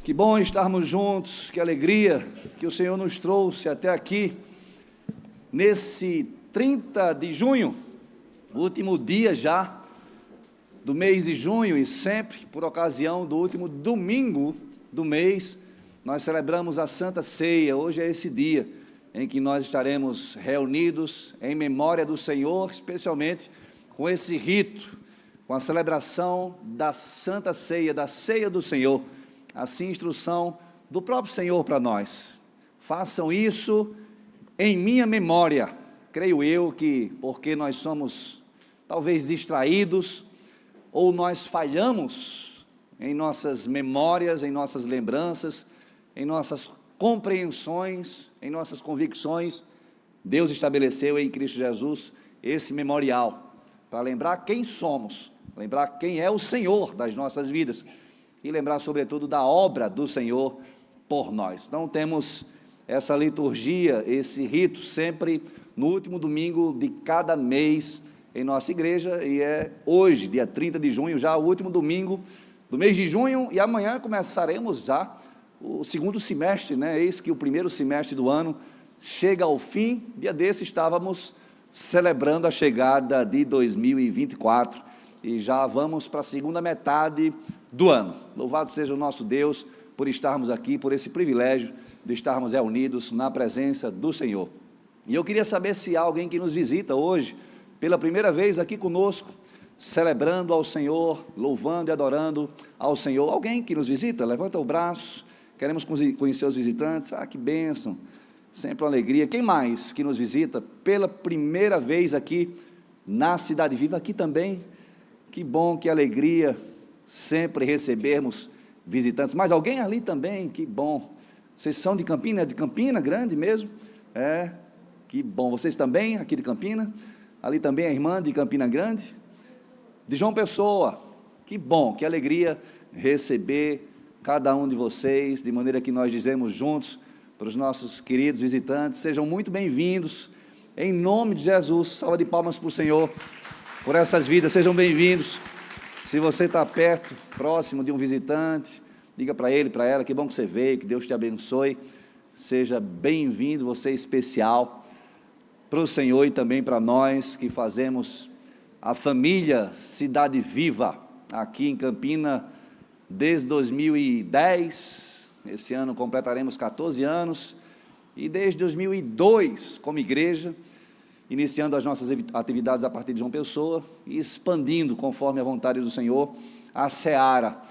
Que bom estarmos juntos, que alegria que o Senhor nos trouxe até aqui, nesse 30 de junho, último dia já do mês de junho, e sempre por ocasião do último domingo do mês, nós celebramos a Santa Ceia. Hoje é esse dia em que nós estaremos reunidos em memória do Senhor, especialmente com esse rito, com a celebração da Santa Ceia, da Ceia do Senhor. Assim, instrução do próprio Senhor para nós: façam isso em minha memória. Creio eu que porque nós somos talvez distraídos, ou nós falhamos em nossas memórias, em nossas lembranças, em nossas compreensões, em nossas convicções, Deus estabeleceu em Cristo Jesus esse memorial, para lembrar quem somos, lembrar quem é o Senhor das nossas vidas, e lembrar sobretudo da obra do Senhor por nós. Então temos essa liturgia, esse rito, sempre no último domingo de cada mês em nossa igreja, e é hoje, dia 30 de junho, já o último domingo do mês de junho, e amanhã começaremos já o segundo semestre, né? Eis que o primeiro semestre do ano chega ao fim. Dia desse estávamos celebrando a chegada de 2024, e já vamos para a segunda metade do ano. Louvado seja o nosso Deus por estarmos aqui, por esse privilégio de estarmos reunidos na presença do Senhor. E eu queria saber se há alguém que nos visita hoje, pela primeira vez aqui conosco, celebrando ao Senhor, louvando e adorando ao Senhor. Alguém que nos visita? Levanta o braço. Queremos conhecer os visitantes. Que bênção, sempre uma alegria. Quem mais que nos visita pela primeira vez aqui na Cidade Viva? Aqui também, que bom, que alegria sempre recebermos visitantes. Mais alguém ali também? Que bom. Vocês são de Campina? É de Campina Grande mesmo? Que bom. Vocês também aqui de Campina? Ali também a irmã de Campina Grande? De João Pessoa? Que bom, que alegria receber cada um de vocês, de maneira que nós dizemos juntos para os nossos queridos visitantes: sejam muito bem-vindos, em nome de Jesus. Salva de palmas para o Senhor, por essas vidas, sejam bem-vindos. Se você está perto, próximo de um visitante, diga para ele, para ela: que bom que você veio, que Deus te abençoe, seja bem-vindo, você é especial para o Senhor e também para nós que fazemos a família Cidade Viva, aqui em Campina, desde 2010, esse ano completaremos 14 anos, e desde 2002, como igreja, iniciando as nossas atividades a partir de João Pessoa, e expandindo, conforme a vontade do Senhor, a seara,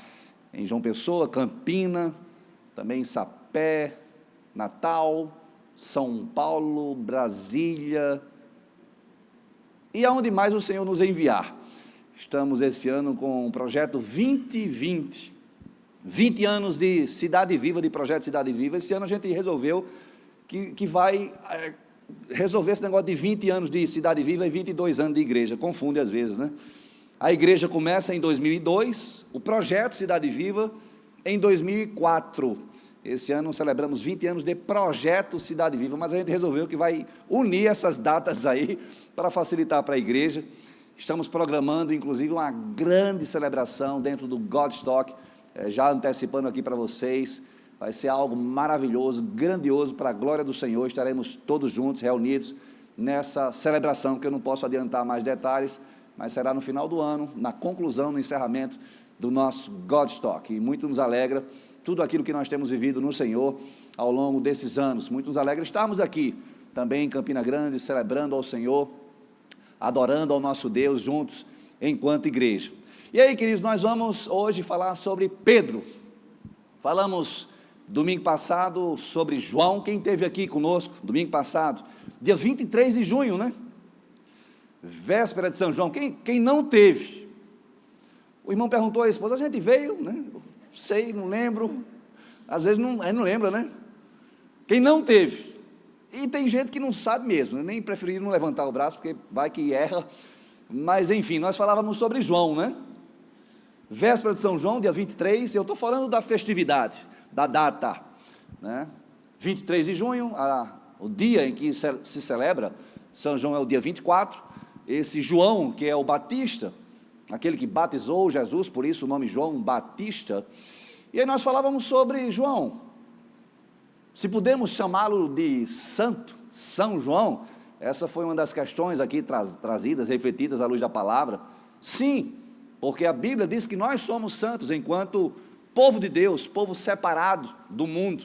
em João Pessoa, Campina, também Sapé, Natal, São Paulo, Brasília, e aonde mais o Senhor nos enviar. Estamos esse ano com o projeto 2020, 20 anos de Cidade Viva, de projeto Cidade Viva. Esse ano a gente resolveu que vai resolver esse negócio de 20 anos de Cidade Viva e 22 anos de igreja, confunde às vezes, né? A igreja começa em 2002, o projeto Cidade Viva em 2004, esse ano celebramos 20 anos de projeto Cidade Viva, mas a gente resolveu que vai unir essas datas aí, para facilitar para a igreja. Estamos programando, inclusive, uma grande celebração dentro do Godstock, já antecipando aqui para vocês, vai ser algo maravilhoso, grandioso, para a glória do Senhor. Estaremos todos juntos, reunidos, nessa celebração, que eu não posso adiantar mais detalhes, mas será no final do ano, na conclusão, no encerramento do nosso Godstock, e muito nos alegra tudo aquilo que nós temos vivido no Senhor ao longo desses anos. Muito nos alegra estarmos aqui, também em Campina Grande, celebrando ao Senhor, adorando ao nosso Deus juntos, enquanto igreja. E aí, queridos, nós vamos hoje falar sobre Pedro. Falamos domingo passado sobre João. Quem esteve aqui conosco domingo passado? Dia 23 de junho, né? Véspera de São João. Quem não teve? O irmão perguntou à esposa: a gente veio, né? Sei, não lembro. Às vezes não lembra, né? Quem não teve? E tem gente que não sabe mesmo, eu nem preferi não levantar o braço, porque vai que erra. Mas enfim, nós falávamos sobre João, né? Véspera de São João, dia 23, eu estou falando da festividade, da data, né? 23 de junho, o dia em que se celebra São João é o dia 24, esse João, que é o Batista, aquele que batizou Jesus, por isso o nome João Batista, E aí nós falávamos sobre João, se podemos chamá-lo de santo, São João. Essa foi uma das questões aqui trazidas, refletidas à luz da palavra. Sim, porque a Bíblia diz que nós somos santos enquanto povo de Deus, povo separado do mundo,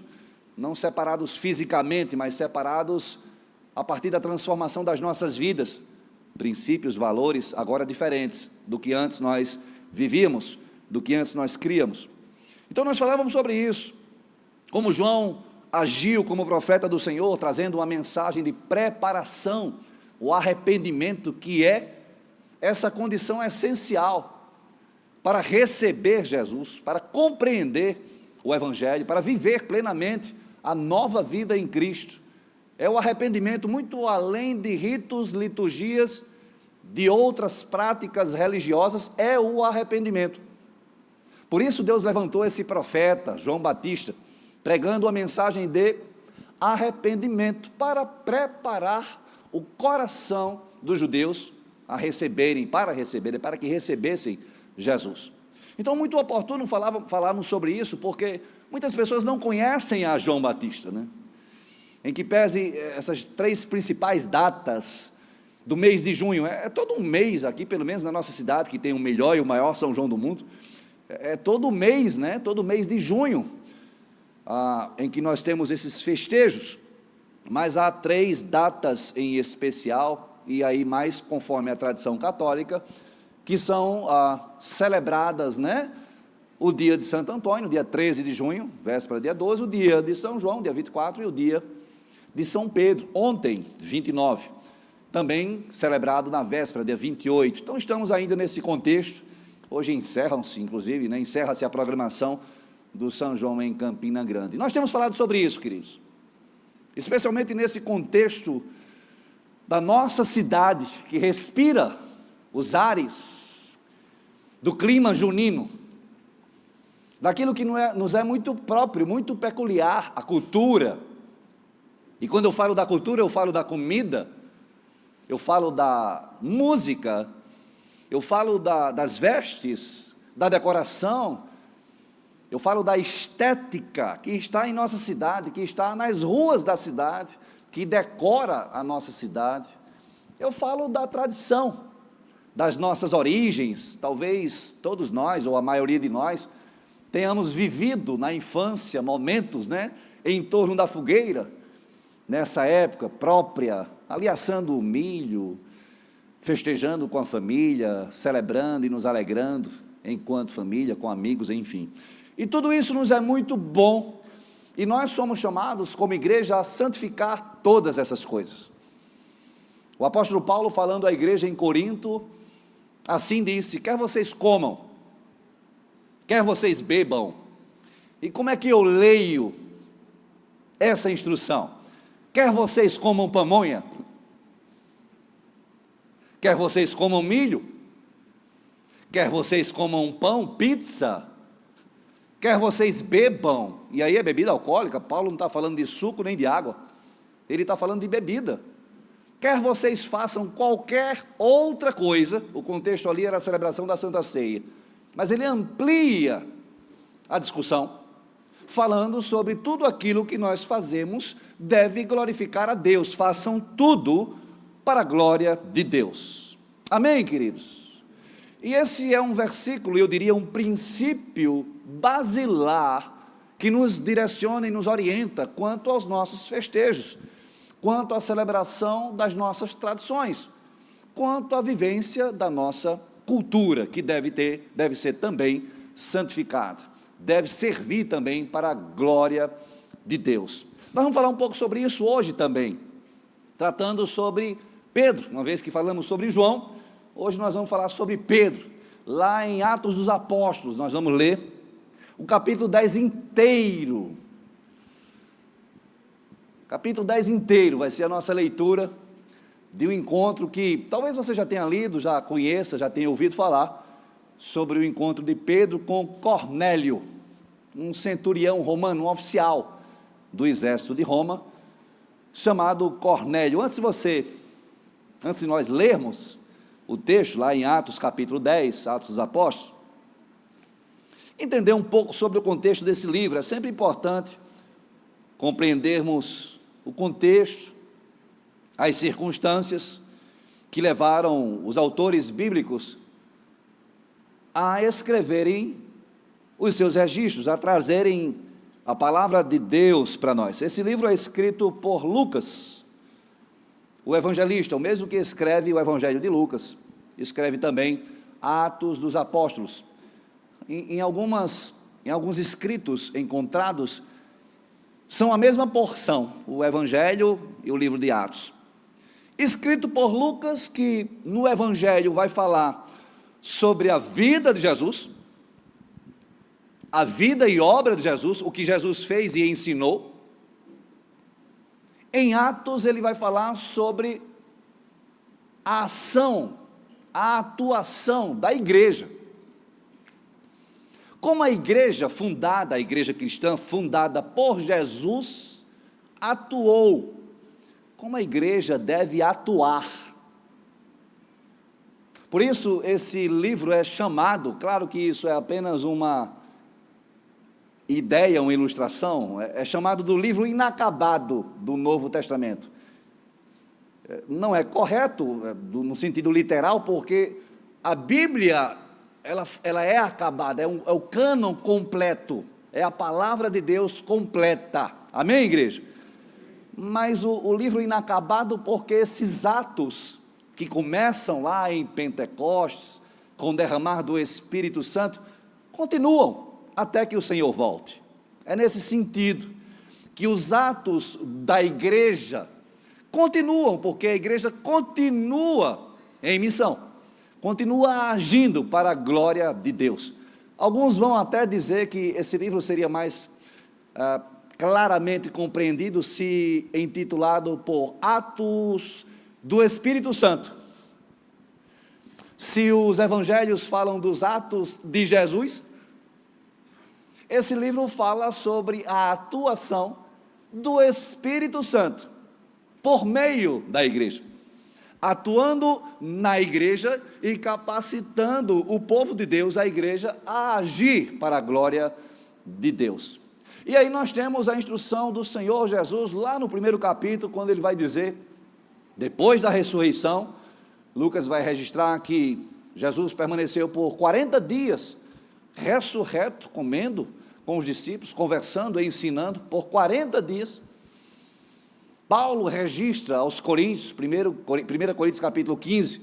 não separados fisicamente, mas separados a partir da transformação das nossas vidas, princípios, valores agora diferentes do que antes nós vivíamos, do que antes nós críamos. Então nós falávamos sobre isso, como João agiu como profeta do Senhor, trazendo uma mensagem de preparação, o arrependimento, que é essa condição essencial para receber Jesus, para compreender o Evangelho, para viver plenamente a nova vida em Cristo. É o arrependimento muito além de ritos, liturgias, de outras práticas religiosas, é o arrependimento. Por isso Deus levantou esse profeta, João Batista, pregando a mensagem de arrependimento, para preparar o coração dos judeus a receberem, para que recebessem Jesus. Então, muito oportuno falarmos sobre isso, porque muitas pessoas não conhecem a João Batista, né? Em que pese essas 3 principais datas do mês de junho, é todo um mês aqui, pelo menos na nossa cidade, que tem o melhor e o maior São João do mundo, é todo mês, né? Todo mês de junho, em que nós temos esses festejos, mas há 3 datas em especial, e aí mais conforme a tradição católica, que são celebradas, né? O dia de Santo Antônio, dia 13 de junho, véspera dia 12, o dia de São João, dia 24, e o dia de São Pedro, ontem, 29, também celebrado na véspera, dia 28, então estamos ainda nesse contexto. Hoje encerram-se, inclusive, né? Encerra-se a programação do São João em Campina Grande. Nós temos falado sobre isso, queridos, especialmente nesse contexto da nossa cidade, que respira os ares do clima junino, daquilo que nos é muito próprio, muito peculiar, a cultura. E quando eu falo da cultura, eu falo da comida, eu falo da música, eu falo das vestes, da decoração, eu falo da estética que está em nossa cidade, que está nas ruas da cidade, que decora a nossa cidade. Eu falo da tradição, das nossas origens. Talvez todos nós, ou a maioria de nós, tenhamos vivido na infância momentos, né, em torno da fogueira, nessa época própria, ali assando o milho, festejando com a família, celebrando e nos alegrando, enquanto família, com amigos, enfim. E tudo isso nos é muito bom, e nós somos chamados, como igreja, a santificar todas essas coisas. O apóstolo Paulo, falando à igreja em Corinto, assim disse: quer vocês comam, quer vocês bebam. E como é que eu leio essa instrução? Quer vocês comam pamonha, quer vocês comam milho, quer vocês comam pão, pizza, quer vocês bebam, e aí é bebida alcoólica. Paulo não está falando de suco nem de água, ele está falando de bebida. Quer vocês façam qualquer outra coisa, o contexto ali era a celebração da Santa Ceia, mas ele amplia a discussão, falando sobre tudo aquilo que nós fazemos deve glorificar a Deus, façam tudo para a glória de Deus. Amém, queridos? E esse é um versículo, eu diria um princípio basilar, que nos direciona e nos orienta quanto aos nossos festejos, quanto à celebração das nossas tradições, quanto à vivência da nossa cultura, que deve ser também santificada, deve servir também para a glória de Deus. Nós vamos falar um pouco sobre isso hoje também, tratando sobre Pedro. Uma vez que falamos sobre João, hoje nós vamos falar sobre Pedro. Lá em Atos dos Apóstolos, nós vamos ler o capítulo 10 inteiro. Capítulo 10 inteiro vai ser a nossa leitura de um encontro que talvez você já tenha lido, já conheça, já tenha ouvido falar, sobre o encontro de Pedro com Cornélio, um centurião romano, um oficial do exército de Roma, chamado Cornélio. Antes de nós lermos o texto lá em Atos capítulo 10, Atos dos Apóstolos, entender um pouco sobre o contexto desse livro. É sempre importante compreendermos o contexto, as circunstâncias que levaram os autores bíblicos a escreverem os seus registros, a trazerem a palavra de Deus para nós. Esse livro é escrito por Lucas, o evangelista, o mesmo que escreve o Evangelho de Lucas, escreve também Atos dos Apóstolos. Em alguns escritos encontrados, são a mesma porção, o Evangelho e o livro de Atos. Escrito por Lucas, que no Evangelho vai falar sobre a vida de Jesus, a vida e obra de Jesus, o que Jesus fez e ensinou. Em Atos ele vai falar sobre a ação, a atuação da igreja. Como a igreja fundada, a igreja cristã fundada por Jesus, atuou, como a igreja deve atuar. Por isso esse livro é chamado, claro que isso é apenas uma ideia, uma ilustração, é chamado do livro inacabado do Novo Testamento. Não é correto no sentido literal, porque a Bíblia ela é acabada, é o cânon completo, é a palavra de Deus completa, amém, igreja? Mas o livro inacabado, porque esses atos que começam lá em Pentecostes, com o derramar do Espírito Santo, continuam até que o Senhor volte. É nesse sentido que os atos da igreja continuam, porque a igreja continua em missão, continua agindo para a glória de Deus. Alguns vão até dizer que esse livro seria mais claramente compreendido se intitulado por Atos do Espírito Santo. Se os evangelhos falam dos atos de Jesus, esse livro fala sobre a atuação do Espírito Santo por meio da igreja, atuando na igreja e capacitando o povo de Deus, a igreja, a agir para a glória de Deus. E aí nós temos a instrução do Senhor Jesus, lá no primeiro capítulo, quando ele vai dizer, depois da ressurreição, Lucas vai registrar que Jesus permaneceu por 40 dias, ressurreto, comendo com os discípulos, conversando e ensinando, por 40 dias, Paulo registra aos Coríntios, 1 Coríntios capítulo 15,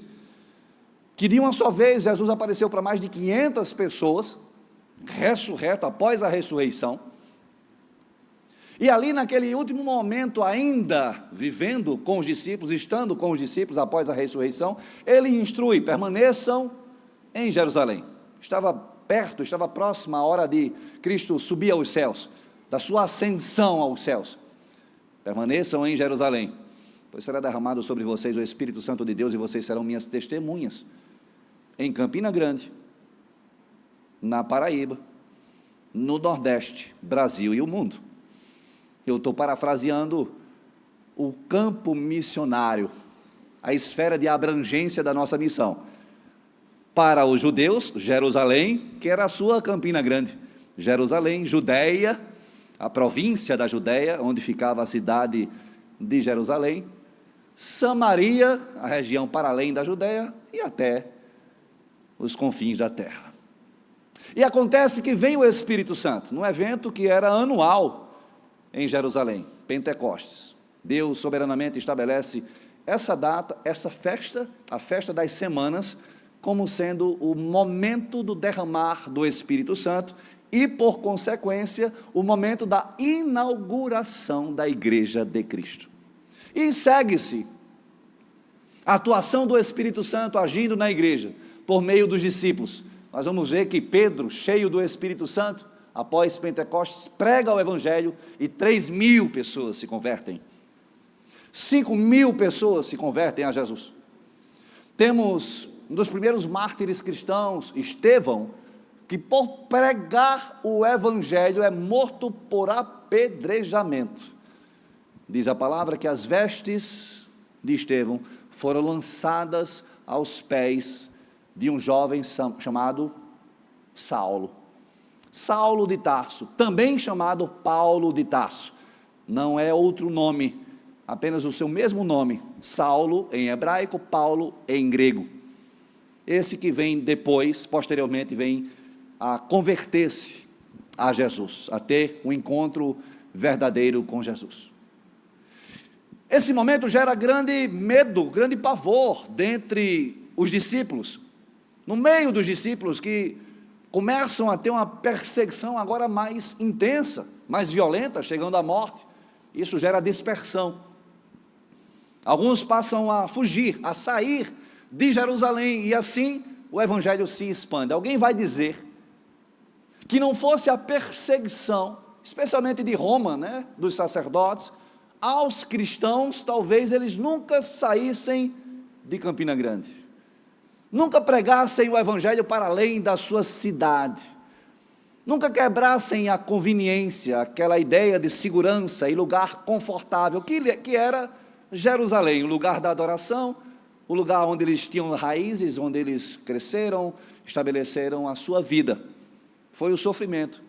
que de uma só vez Jesus apareceu para mais de 500 pessoas, ressurreto, após a ressurreição, e ali naquele último momento ainda, vivendo com os discípulos, estando com os discípulos após a ressurreição, ele instrui, permaneçam em Jerusalém. Estava perto, estava próxima a hora de Cristo subir aos céus, da sua ascensão aos céus. Permaneçam em Jerusalém, pois será derramado sobre vocês o Espírito Santo de Deus e vocês serão minhas testemunhas em Campina Grande, na Paraíba, no Nordeste, Brasil e o mundo. Eu estou parafraseando o campo missionário, a esfera de abrangência da nossa missão. Para os judeus, Jerusalém, que era a sua Campina Grande, Jerusalém, Judeia, a província da Judeia, onde ficava a cidade de Jerusalém, Samaria, a região para além da Judeia, e até os confins da terra. E acontece que vem o Espírito Santo, num evento que era anual em Jerusalém, Pentecostes. Deus soberanamente estabelece essa data, essa festa, a festa das semanas, como sendo o momento do derramar do Espírito Santo e, por consequência, o momento da inauguração da Igreja de Cristo. E segue-se a atuação do Espírito Santo agindo na igreja, por meio dos discípulos. Nós vamos ver que Pedro, cheio do Espírito Santo, após Pentecostes, prega o Evangelho e 3.000 pessoas se convertem. 5.000 pessoas se convertem a Jesus. Temos um dos primeiros mártires cristãos, Estevão, que por pregar o Evangelho é morto por apedrejamento. Diz a palavra que as vestes de Estevão foram lançadas aos pés de um jovem chamado Saulo. Saulo de Tarso, também chamado Paulo de Tarso. Não é outro nome, apenas o seu mesmo nome, Saulo em hebraico, Paulo em grego. Esse que vem depois, posteriormente, vem a converter-se a Jesus, a ter um encontro verdadeiro com Jesus. Esse momento gera grande medo, grande pavor dentre os discípulos, no meio dos discípulos que começam a ter uma perseguição agora mais intensa, mais violenta, chegando à morte. Isso gera dispersão. Alguns passam a fugir, a sair de Jerusalém, e assim o evangelho se expande. Alguém vai dizer que não fosse a perseguição, especialmente de Roma, dos sacerdotes, aos cristãos, talvez eles nunca saíssem de Campina Grande, nunca pregassem o evangelho para além da sua cidade, nunca quebrassem a conveniência, aquela ideia de segurança e lugar confortável, que era Jerusalém, o lugar da adoração, o lugar onde eles tinham raízes, onde eles cresceram, estabeleceram a sua vida. Foi o sofrimento,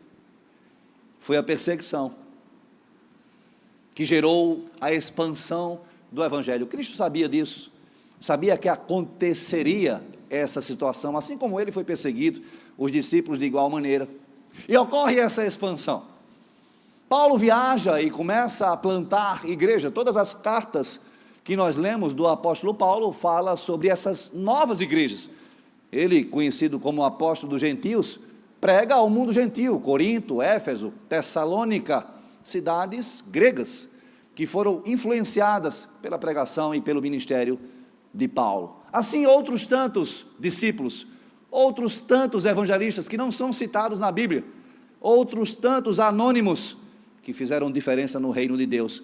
foi a perseguição, que gerou a expansão do evangelho. Cristo sabia disso, sabia que aconteceria essa situação, assim como ele foi perseguido, os discípulos de igual maneira, e ocorre essa expansão. Paulo viaja e começa a plantar igreja. Todas as cartas que nós lemos do apóstolo Paulo fala sobre essas novas igrejas. Ele, conhecido como apóstolo dos gentios, prega ao mundo gentil, Corinto, Éfeso, Tessalônica, cidades gregas, que foram influenciadas pela pregação e pelo ministério de Paulo. Assim, outros tantos discípulos, outros tantos evangelistas que não são citados na Bíblia, outros tantos anônimos que fizeram diferença no reino de Deus,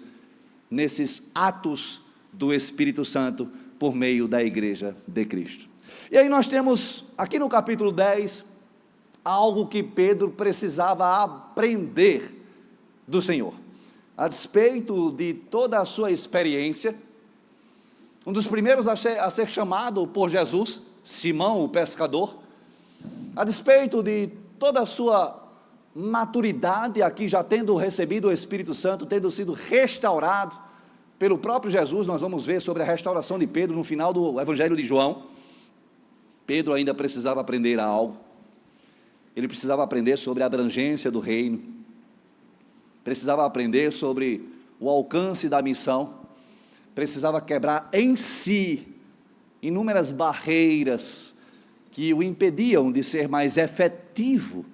nesses atos do Espírito Santo por meio da igreja de Cristo. E aí nós temos aqui no capítulo 10, algo que Pedro precisava aprender do Senhor. A despeito de toda a sua experiência, um dos primeiros a ser chamado por Jesus, Simão, o pescador, a despeito de toda a sua maturidade, aqui já tendo recebido o Espírito Santo, tendo sido restaurado pelo próprio Jesus, nós vamos ver sobre a restauração de Pedro no final do Evangelho de João. Pedro ainda precisava aprender algo, ele precisava aprender sobre a abrangência do reino, precisava aprender sobre o alcance da missão, precisava quebrar em si inúmeras barreiras que o impediam de ser mais efetivo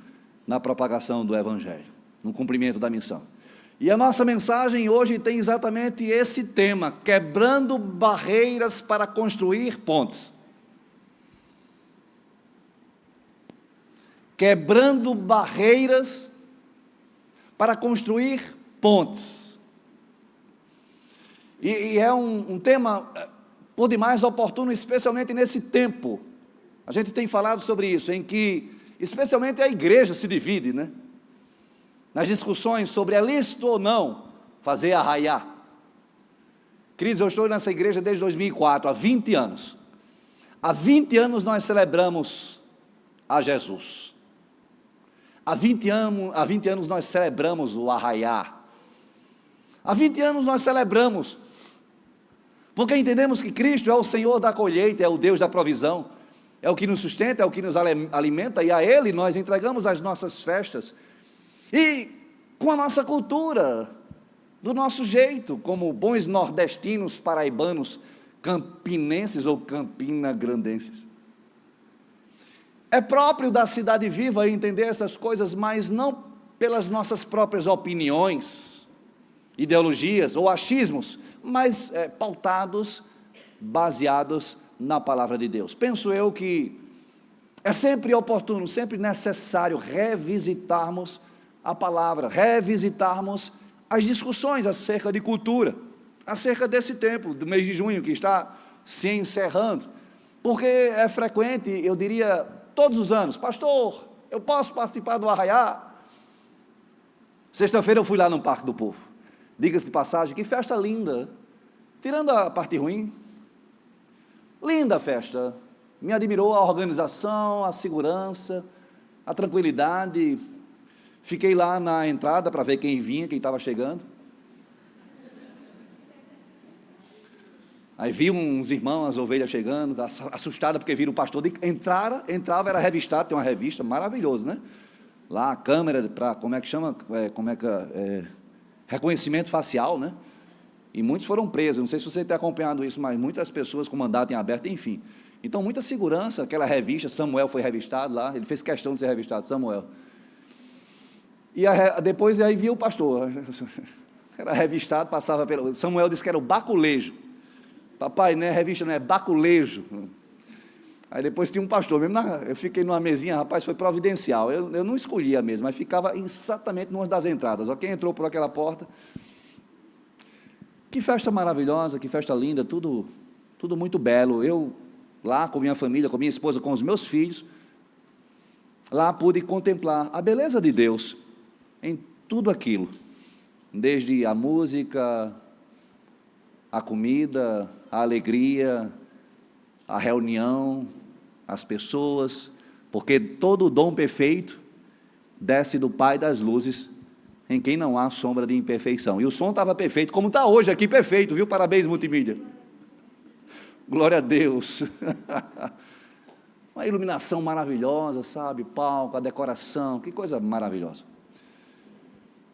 na propagação do evangelho, no cumprimento da missão. E a nossa mensagem hoje tem exatamente esse tema: quebrando barreiras para construir pontes. Quebrando barreiras para construir pontes. E é um tema por demais oportuno, especialmente nesse tempo. A gente tem falado sobre isso, em que especialmente a igreja se divide, nas discussões sobre é lícito ou não fazer arraiá. Queridos, eu estou nessa igreja desde 2004, há 20 anos. Há 20 anos nós celebramos a Jesus. Há 20 anos nós celebramos o arraiá. Há 20 anos nós celebramos, porque entendemos que Cristo é o Senhor da colheita, é o Deus da provisão, é o que nos sustenta, é o que nos alimenta, e a Ele nós entregamos as nossas festas, e com a nossa cultura, do nosso jeito, como bons nordestinos, paraibanos, campinenses ou campinagrandenses. É próprio da cidade viva entender essas coisas, mas não pelas nossas próprias opiniões, ideologias ou achismos, mas pautados, baseados na palavra de Deus. Penso eu que é sempre oportuno, sempre necessário revisitarmos a palavra, revisitarmos as discussões acerca de cultura, acerca desse tempo, do mês de junho que está se encerrando, porque é frequente, eu diria, todos os anos: pastor, eu posso participar do arraiá? Sexta-feira eu fui lá no Parque do Povo, diga-se de passagem, que festa linda, tirando a parte ruim, linda festa, me admirou a organização, a segurança, a tranquilidade, Fiquei lá na entrada para ver quem vinha, quem estava chegando. Aí vi uns irmãos, as ovelhas chegando, assustada porque viram o pastor. Entrava, era revistado, tem uma revista, maravilhoso, né? Lá a câmera, para, como é que chama? Reconhecimento facial, né? E muitos foram presos. Não sei se você tem acompanhado isso, mas muitas pessoas com mandato em aberto, enfim. Então, muita segurança, aquela revista, Samuel foi revistado lá, ele fez questão de ser revistado, Samuel. E depois aí via o pastor, era revistado, passava pelo... Samuel disse que era o baculejo. Papai, não é revista, não é baculejo. Aí depois tinha um pastor, mesmo eu fiquei numa mesinha, rapaz, foi providencial, eu não escolhia mesmo, mas ficava exatamente numa das entradas, ó, quem entrou por aquela porta, que festa maravilhosa, que festa linda, tudo muito belo. Eu lá com minha família, com minha esposa, com os meus filhos, lá pude contemplar a beleza de Deus em tudo aquilo, desde a música, a comida, a alegria, a reunião, as pessoas, porque todo o dom perfeito desce do Pai das luzes, em quem não há sombra de imperfeição. E o som estava perfeito, como está hoje aqui, perfeito, viu? Parabéns, multimídia. Glória a Deus. Uma iluminação maravilhosa, sabe? Palco, a decoração, que coisa maravilhosa.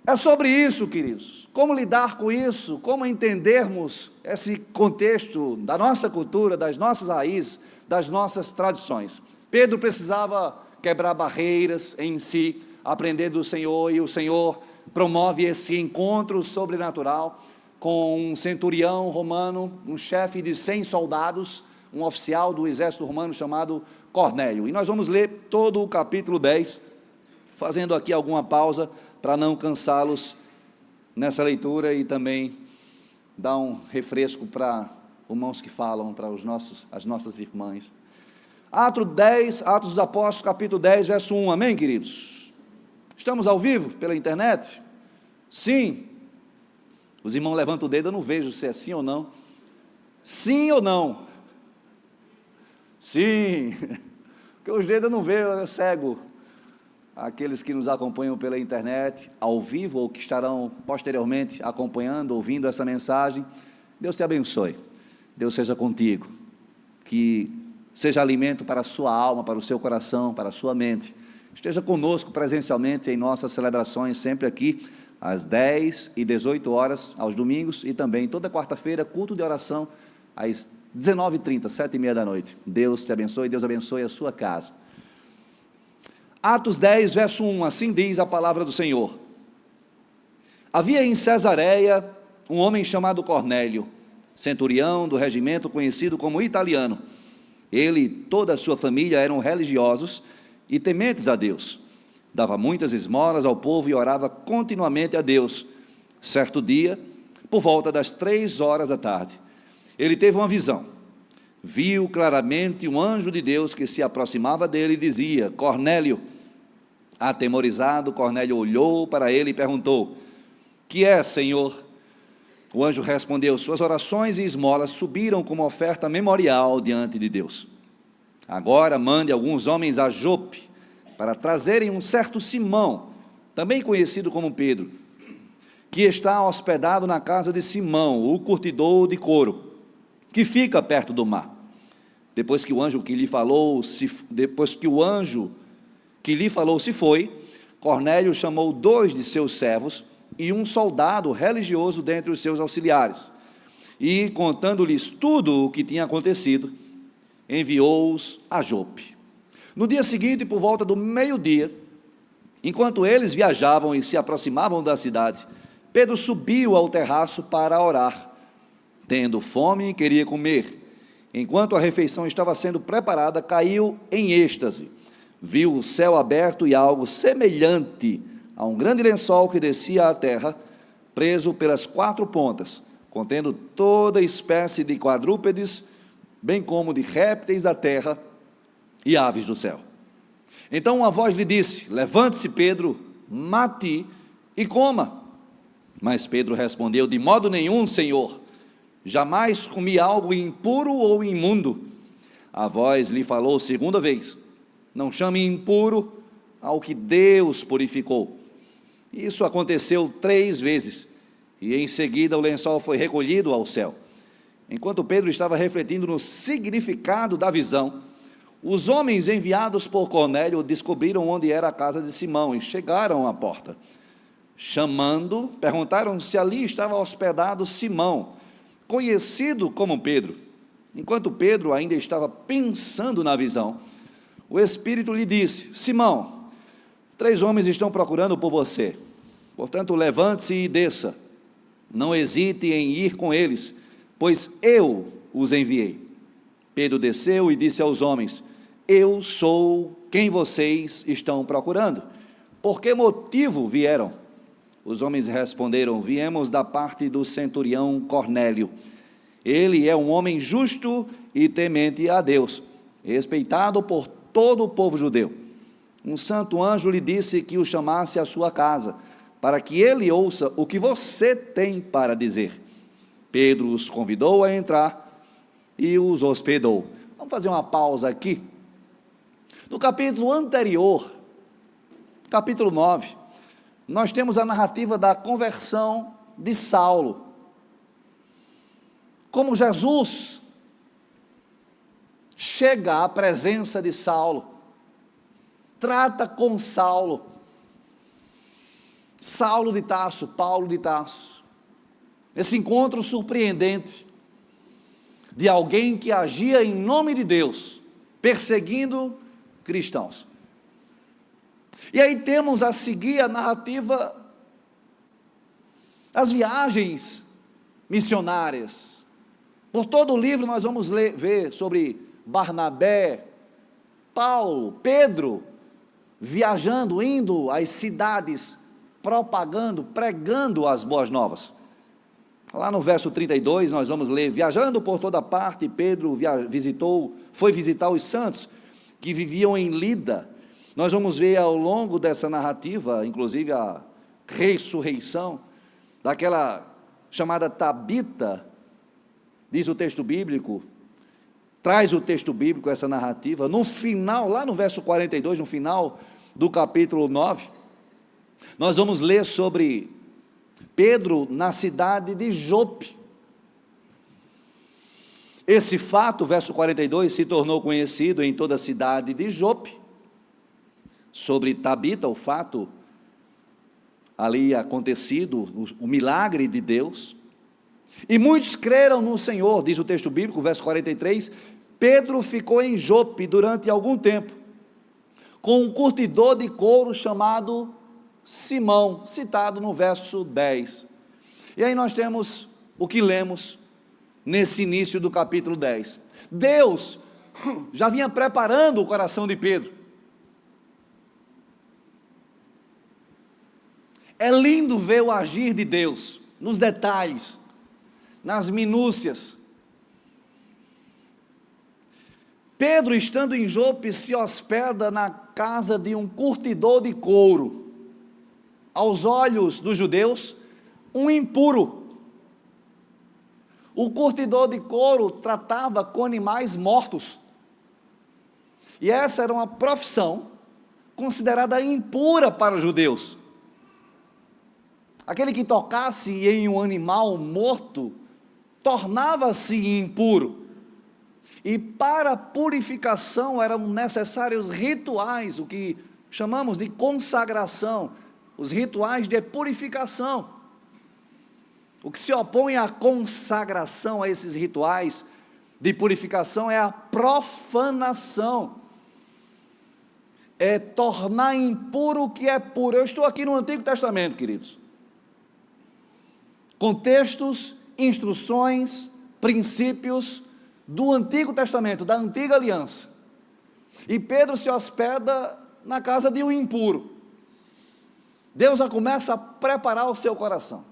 É sobre isso, queridos. Como lidar com isso? Como entendermos esse contexto da nossa cultura, das nossas raízes, das nossas tradições? Pedro precisava quebrar barreiras em si, aprender do Senhor, e o Senhor promove esse encontro sobrenatural com um centurião romano, um chefe de 100 soldados, um oficial do exército romano chamado Cornélio. E nós vamos ler todo o capítulo 10, fazendo aqui alguma pausa para não cansá-los nessa leitura e também dar um refresco para irmãos que falam, para as nossas irmãs. Atos dos Apóstolos, capítulo 10, verso 1, amém, queridos? Estamos ao vivo pela internet? Sim. Os irmãos levantam o dedo, eu não vejo se é sim ou não. Sim ou não? Sim. Porque os dedos eu não vejo, eu cego. Aqueles que nos acompanham pela internet, ao vivo, ou que estarão posteriormente acompanhando, ouvindo essa mensagem, Deus te abençoe, Deus seja contigo, que seja alimento para a sua alma, para o seu coração, para a sua mente, esteja conosco presencialmente em nossas celebrações, sempre aqui, às 10 e 18 horas, aos domingos, e também toda quarta-feira, culto de oração, às 19h30, 7h30 da noite. Deus te abençoe, Deus abençoe a sua casa. Atos 10, verso 1, assim diz a palavra do Senhor. Havia em Cesareia um homem chamado Cornélio, centurião do regimento conhecido como italiano. Ele e toda a sua família eram religiosos e tementes a Deus. Dava muitas esmolas ao povo e orava continuamente a Deus. Certo dia, por volta das 3h da tarde, ele teve uma visão. Viu claramente um anjo de Deus que se aproximava dele e dizia: Cornélio. Atemorizado, Cornélio olhou para ele e perguntou: que é, Senhor? O anjo respondeu: suas orações e esmolas subiram como oferta memorial diante de Deus. Agora mande alguns homens a Jope para trazerem um certo Simão, também conhecido como Pedro, que está hospedado na casa de Simão, o curtidor de couro, que fica perto do mar. Depois que o anjo que lhe falou se foi, Cornélio chamou 2 de seus servos e um soldado religioso dentre os seus auxiliares, e, contando-lhes tudo o que tinha acontecido, enviou-os a Jope. No dia seguinte, por volta do meio-dia, enquanto eles viajavam e se aproximavam da cidade, Pedro subiu ao terraço para orar. Tendo fome, queria comer. Enquanto a refeição estava sendo preparada, caiu em êxtase. Viu o céu aberto e algo semelhante a um grande lençol que descia à terra, preso pelas 4 pontas, contendo toda espécie de quadrúpedes, bem como de répteis da terra e aves do céu. Então uma voz lhe disse: levante-se, Pedro, mate e coma. Mas Pedro respondeu: de modo nenhum, Senhor, jamais comi algo impuro ou imundo. A voz lhe falou segunda vez: não chame impuro ao que Deus purificou. Isso aconteceu 3 vezes, e em seguida o lençol foi recolhido ao céu. Enquanto Pedro estava refletindo no significado da visão, os homens enviados por Cornélio descobriram onde era a casa de Simão e chegaram à porta. Chamando, perguntaram se ali estava hospedado Simão, conhecido como Pedro. Enquanto Pedro ainda estava pensando na visão, o Espírito lhe disse: Simão, 3 homens estão procurando por você. Portanto, levante-se e desça. Não hesite em ir com eles, pois eu os enviei. Pedro desceu e disse aos homens: Eu sou quem vocês estão procurando. Por que motivo vieram? Os homens responderam: Viemos da parte do centurião Cornélio. Ele é um homem justo e temente a Deus, respeitado por todo o povo judeu. Um santo anjo lhe disse que o chamasse à sua casa, para que ele ouça o que você tem para dizer. Pedro os convidou a entrar e os hospedou. Vamos fazer uma pausa aqui. No capítulo anterior, capítulo 9, nós temos a narrativa da conversão de Saulo. Como Jesus chega à presença de Saulo, trata com Saulo, Saulo de Tarso, Paulo de Tarso. Esse encontro surpreendente de alguém que agia em nome de Deus, perseguindo cristãos. E aí temos a seguir a narrativa das viagens missionárias. Por todo o livro nós vamos ver sobre Barnabé, Paulo, Pedro, viajando, indo às cidades, propagando, pregando as boas novas. Lá no verso 32 nós vamos ler: viajando por toda parte, Pedro foi visitar os santos que viviam em Lida. Nós vamos ver ao longo dessa narrativa, inclusive a ressurreição daquela chamada Tabita, diz o texto bíblico, traz o texto bíblico essa narrativa. No final, lá no verso 42, no final do capítulo 9, nós vamos ler sobre Pedro na cidade de Jope. Esse fato, verso 42, se tornou conhecido em toda a cidade de Jope. Sobre Tabita, o fato ali acontecido, o milagre de Deus. E muitos creram no Senhor, diz o texto bíblico, verso 43, Pedro ficou em Jope durante algum tempo, com um curtidor de couro chamado Simão, citado no verso 10. E aí nós temos o que lemos nesse início do capítulo 10. Deus já vinha preparando o coração de Pedro. É lindo ver o agir de Deus, nos detalhes, nas minúcias. Pedro, estando em Jope, se hospeda na casa de um curtidor de couro. Aos olhos dos judeus, um impuro. O curtidor de couro tratava com animais mortos. E essa era uma profissão considerada impura para os judeus. Aquele que tocasse em um animal morto, tornava-se impuro. E para purificação eram necessários rituais, o que chamamos de consagração, os rituais de purificação. O que se opõe à consagração, a esses rituais de purificação, é a profanação. É tornar impuro o que é puro. Eu estou aqui no Antigo Testamento, queridos. Contextos, instruções, princípios do Antigo Testamento, da Antiga Aliança. E Pedro se hospeda na casa de um impuro. Deus já começa a preparar o seu coração.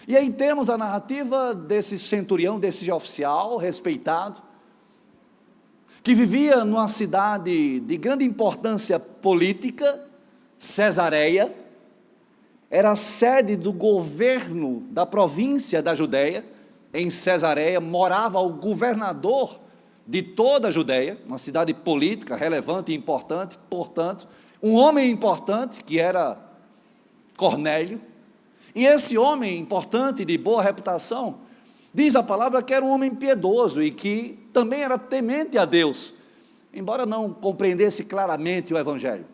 E aí temos a narrativa desse centurião, desse oficial respeitado, que vivia numa cidade de grande importância política, Cesareia. Era a sede do governo da província da Judéia. Em Cesareia morava o governador de toda a Judéia, uma cidade política relevante e importante, portanto, um homem importante que era Cornélio, e esse homem importante, de boa reputação, diz a palavra que era um homem piedoso e que também era temente a Deus, embora não compreendesse claramente o Evangelho.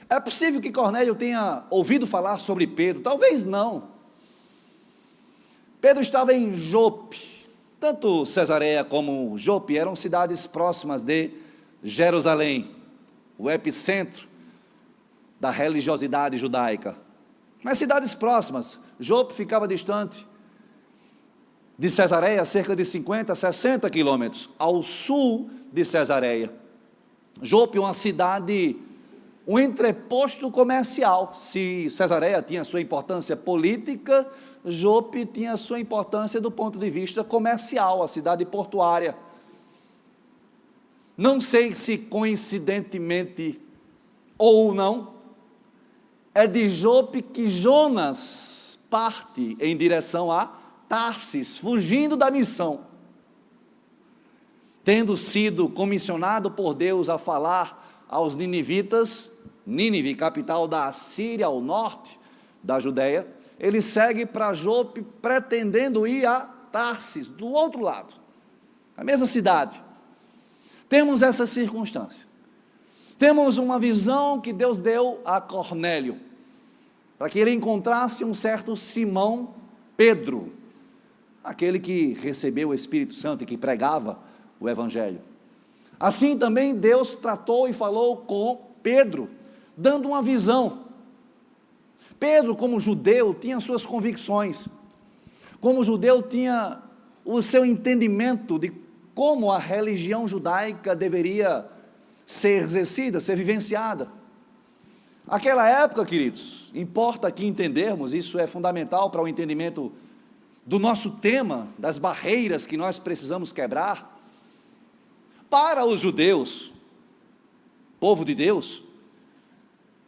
É possível que Cornélio tenha ouvido falar sobre Pedro, talvez não. Pedro estava em Jope, tanto Cesareia como Jope eram cidades próximas de Jerusalém, o epicentro da religiosidade judaica. Mas cidades próximas, Jope ficava distante de Cesareia, cerca de 50, 60 quilômetros, ao sul de Cesareia. Jope, uma cidade, um entreposto comercial. Se Cesareia tinha sua importância política, Jope tinha sua importância do ponto de vista comercial, a cidade portuária. Não sei se coincidentemente ou não, é de Jope que Jonas parte em direção a Tarsis, fugindo da missão, tendo sido comissionado por Deus a falar aos ninivitas, Nínive, capital da Assíria, ao norte da Judéia. Ele segue para Jope, pretendendo ir a Tarsis, do outro lado, a mesma cidade. Temos essa circunstância. Temos uma visão que Deus deu a Cornélio, para que ele encontrasse um certo Simão Pedro, aquele que recebeu o Espírito Santo e que pregava o Evangelho. Assim também Deus tratou e falou com Pedro, dando uma visão. Pedro, como judeu, tinha suas convicções, como judeu tinha o seu entendimento de como a religião judaica deveria ser exercida, ser vivenciada. Aquela época, queridos, importa aqui entendermos, isso é fundamental para o entendimento do nosso tema, das barreiras que nós precisamos quebrar. Para os judeus, povo de Deus,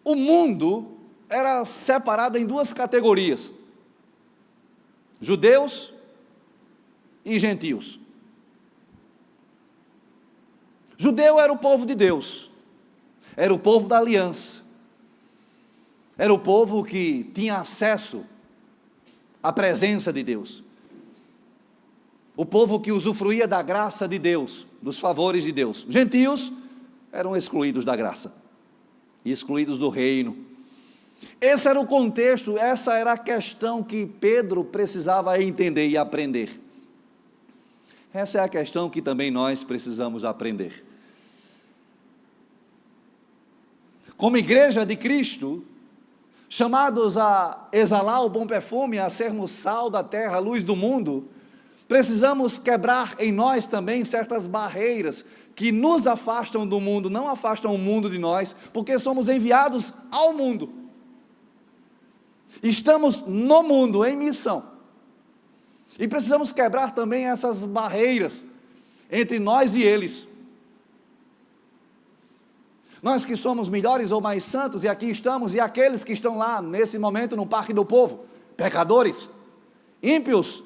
o mundo era separado em duas categorias: judeus e gentios. Judeu era o povo de Deus, era o povo da aliança, era o povo que tinha acesso à presença de Deus, o povo que usufruía da graça de Deus, dos favores de Deus. Gentios eram excluídos da graça e excluídos do reino. Esse era o contexto, essa era a questão que Pedro precisava entender e aprender. Essa é a questão que também nós precisamos aprender. Como igreja de Cristo, chamados a exalar o bom perfume, a sermos sal da terra, luz do mundo, precisamos quebrar em nós também certas barreiras que nos afastam do mundo, não afastam o mundo de nós, porque somos enviados ao mundo. Estamos no mundo, em missão. E precisamos quebrar também essas barreiras entre nós e eles. Nós que somos melhores ou mais santos, e aqui estamos, e aqueles que estão lá, nesse momento, no parque do povo, pecadores, ímpios.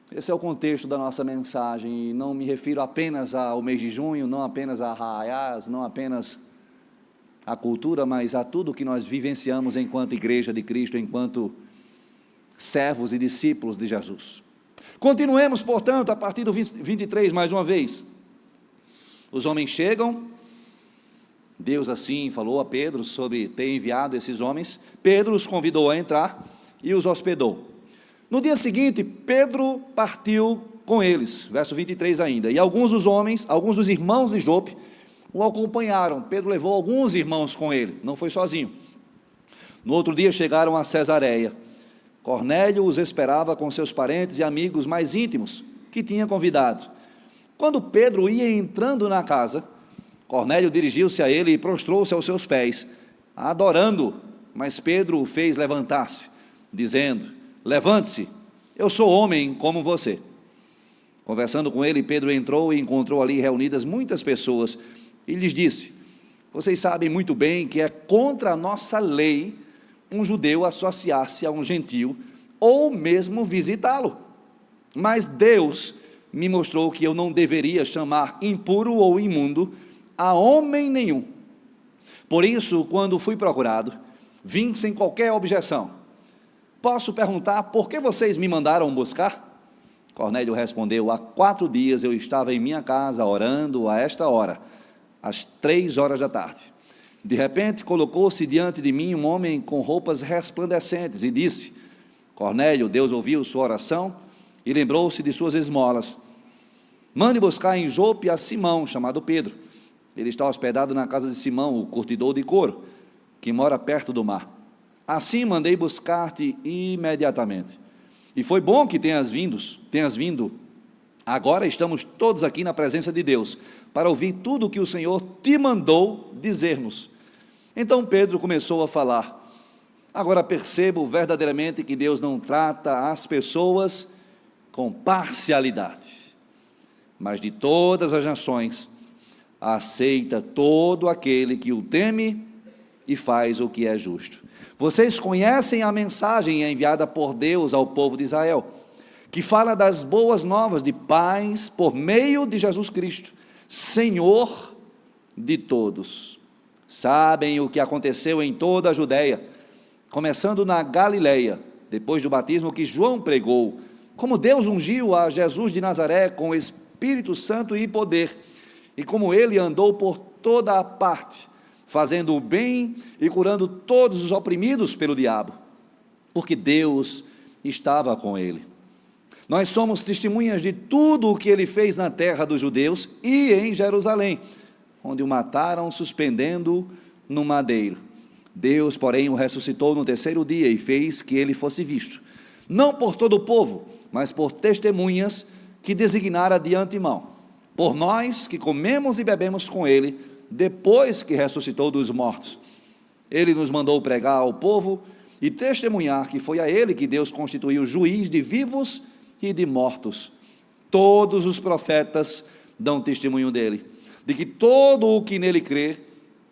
Esse é o contexto da nossa mensagem, e não me refiro apenas ao mês de junho, não apenas a arraiais, não apenas à cultura, mas a tudo que nós vivenciamos enquanto igreja de Cristo, enquanto servos e discípulos de Jesus. Continuemos, portanto, a partir do 23, mais uma vez. Os homens chegam, Deus assim falou a Pedro sobre ter enviado esses homens. Pedro os convidou a entrar e os hospedou. No dia seguinte, Pedro partiu com eles, verso 23 ainda, e alguns dos irmãos de Jope o acompanharam. Pedro levou alguns irmãos com ele, não foi sozinho. No outro dia chegaram a Cesareia. Cornélio os esperava com seus parentes e amigos mais íntimos, que tinha convidado. Quando Pedro ia entrando na casa, Cornélio dirigiu-se a ele e prostrou-se aos seus pés, adorando, mas Pedro o fez levantar-se, dizendo: levante-se, eu sou homem como você. Conversando com ele, Pedro entrou e encontrou ali reunidas muitas pessoas, e lhes disse: vocês sabem muito bem que é contra a nossa lei um judeu associar-se a um gentio, ou mesmo visitá-lo. Mas Deus me mostrou que eu não deveria chamar impuro ou imundo a homem nenhum. Por isso, quando fui procurado, Vim sem qualquer objeção. Posso perguntar, por que vocês me mandaram buscar? Cornélio respondeu, há 4 dias eu estava em minha casa orando a esta hora, às 3 horas da tarde. De repente colocou-se diante de mim um homem com roupas resplandecentes e disse, Cornélio, Deus ouviu sua oração e lembrou-se de suas esmolas. Mande buscar em Jope a Simão, chamado Pedro. Ele está hospedado na casa de Simão, o curtidor de couro, que mora perto do mar. Assim mandei buscar-te imediatamente. E foi bom que tenhas vindo. Agora estamos todos aqui na presença de Deus, para ouvir tudo o que o Senhor te mandou dizer-nos. Então Pedro começou a falar. Agora percebo verdadeiramente que Deus não trata as pessoas com parcialidade, mas de todas as nações, aceita todo aquele que o teme e faz o que é justo. Vocês conhecem a mensagem enviada por Deus ao povo de Israel, que fala das boas novas de paz por meio de Jesus Cristo, Senhor de todos. Sabem o que aconteceu em toda a Judeia, começando na Galileia, depois do batismo que João pregou, como Deus ungiu a Jesus de Nazaré com o Espírito Santo e poder, e como ele andou por toda a parte, fazendo o bem e curando todos os oprimidos pelo diabo, porque Deus estava com ele. Nós somos testemunhas de tudo o que ele fez na terra dos judeus e em Jerusalém, onde o mataram suspendendo no madeiro. Deus, porém, o ressuscitou no 3º dia e fez que ele fosse visto, não por todo o povo, mas por testemunhas que designara de antemão, por nós que comemos e bebemos com ele, depois que ressuscitou dos mortos. Ele nos mandou pregar ao povo e testemunhar que foi a ele que Deus constituiu juiz de vivos e de mortos. Todos os profetas dão testemunho dele, de que todo o que nele crê,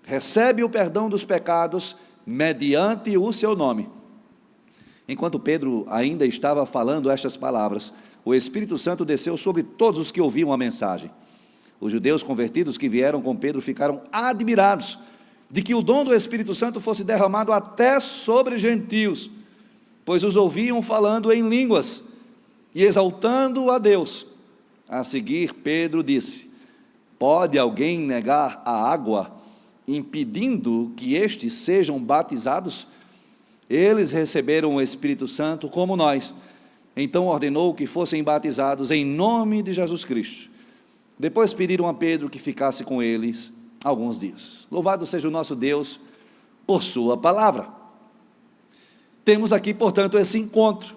recebe o perdão dos pecados, mediante o seu nome. Enquanto Pedro ainda estava falando estas palavras, o Espírito Santo desceu sobre todos os que ouviam a mensagem. Os judeus convertidos que vieram com Pedro ficaram admirados de que o dom do Espírito Santo fosse derramado até sobre gentios, pois os ouviam falando em línguas e exaltando a Deus. A seguir, Pedro disse, pode alguém negar a água, impedindo que estes sejam batizados? Eles receberam o Espírito Santo como nós. Então ordenou que fossem batizados em nome de Jesus Cristo. Depois pediram a Pedro que ficasse com eles alguns dias. Louvado seja o nosso Deus por sua palavra. Temos aqui, portanto, esse encontro.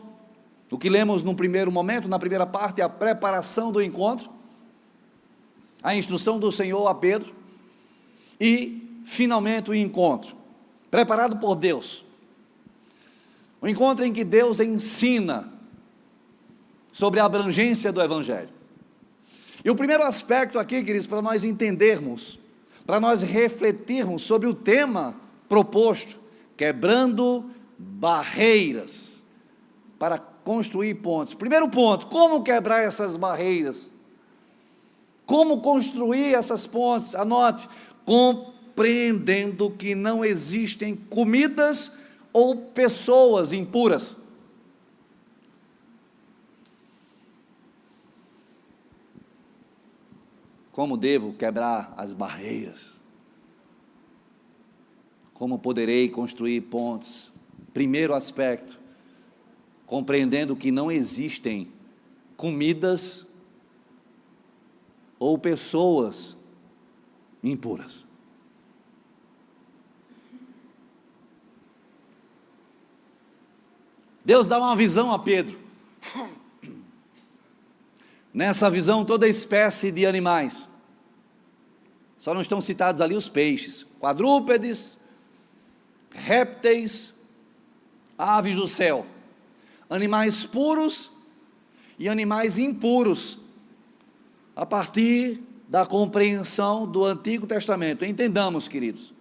O que lemos no primeiro momento, na primeira parte, é a preparação do encontro, a instrução do Senhor a Pedro e, finalmente, o encontro, preparado por Deus. O encontro em que Deus ensina sobre a abrangência do Evangelho. E o primeiro aspecto aqui, queridos, para nós entendermos, para nós refletirmos sobre o tema proposto, quebrando barreiras para construir pontes. Primeiro ponto, como quebrar essas barreiras? Como construir essas pontes? Anote, compreendendo que não existem comidas ou pessoas impuras. Como devo quebrar as barreiras? Como poderei construir pontes? Primeiro aspecto, compreendendo que não existem comidas ou pessoas impuras. Deus dá uma visão a Pedro. Nessa visão, toda espécie de animais, só não estão citados ali os peixes, quadrúpedes, répteis, aves do céu, animais puros e animais impuros, a partir da compreensão do Antigo Testamento. Entendamos, queridos,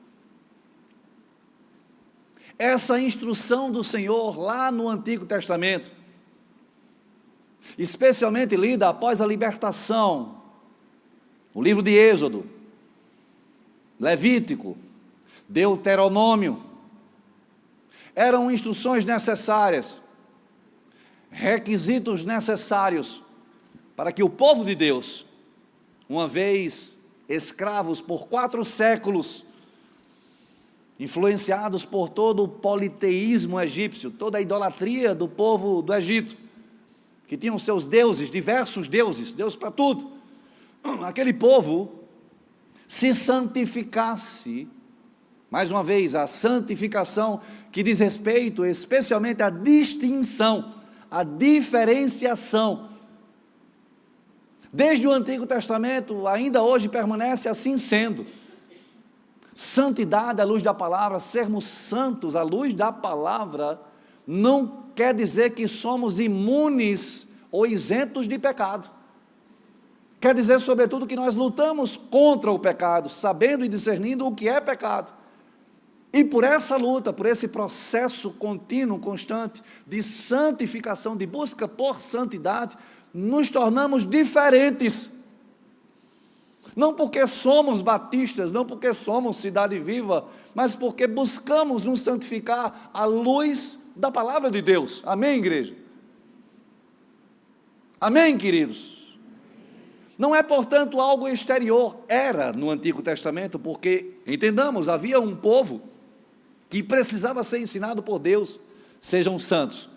essa instrução do Senhor lá no Antigo Testamento, especialmente lida após a libertação, o livro de Êxodo, Levítico, Deuteronômio, Eram instruções necessárias, requisitos necessários para que o povo de Deus, uma vez escravos por 4 séculos, influenciados por todo o politeísmo egípcio, toda a idolatria do povo do Egito, que tinham seus deuses, diversos deuses, Deus para tudo, aquele povo se santificasse. Mais uma vez, a santificação que diz respeito especialmente à distinção, à diferenciação. Desde o Antigo Testamento, ainda hoje permanece assim sendo. Santidade à luz da palavra, sermos santos à luz da palavra, não quer dizer que somos imunes ou isentos de pecado. Quer dizer, sobretudo, que nós lutamos contra o pecado, sabendo e discernindo o que é pecado. E por essa luta, por esse processo contínuo, constante, de santificação, de busca por santidade, nos tornamos diferentes. Não porque somos batistas, não porque somos Cidade Viva, mas porque buscamos nos santificar à luz da palavra de Deus. Amém, igreja? Amém, queridos? Não é, portanto, algo exterior. Era no Antigo Testamento, porque, entendamos, havia um povo que precisava ser ensinado por Deus. Sejam santos,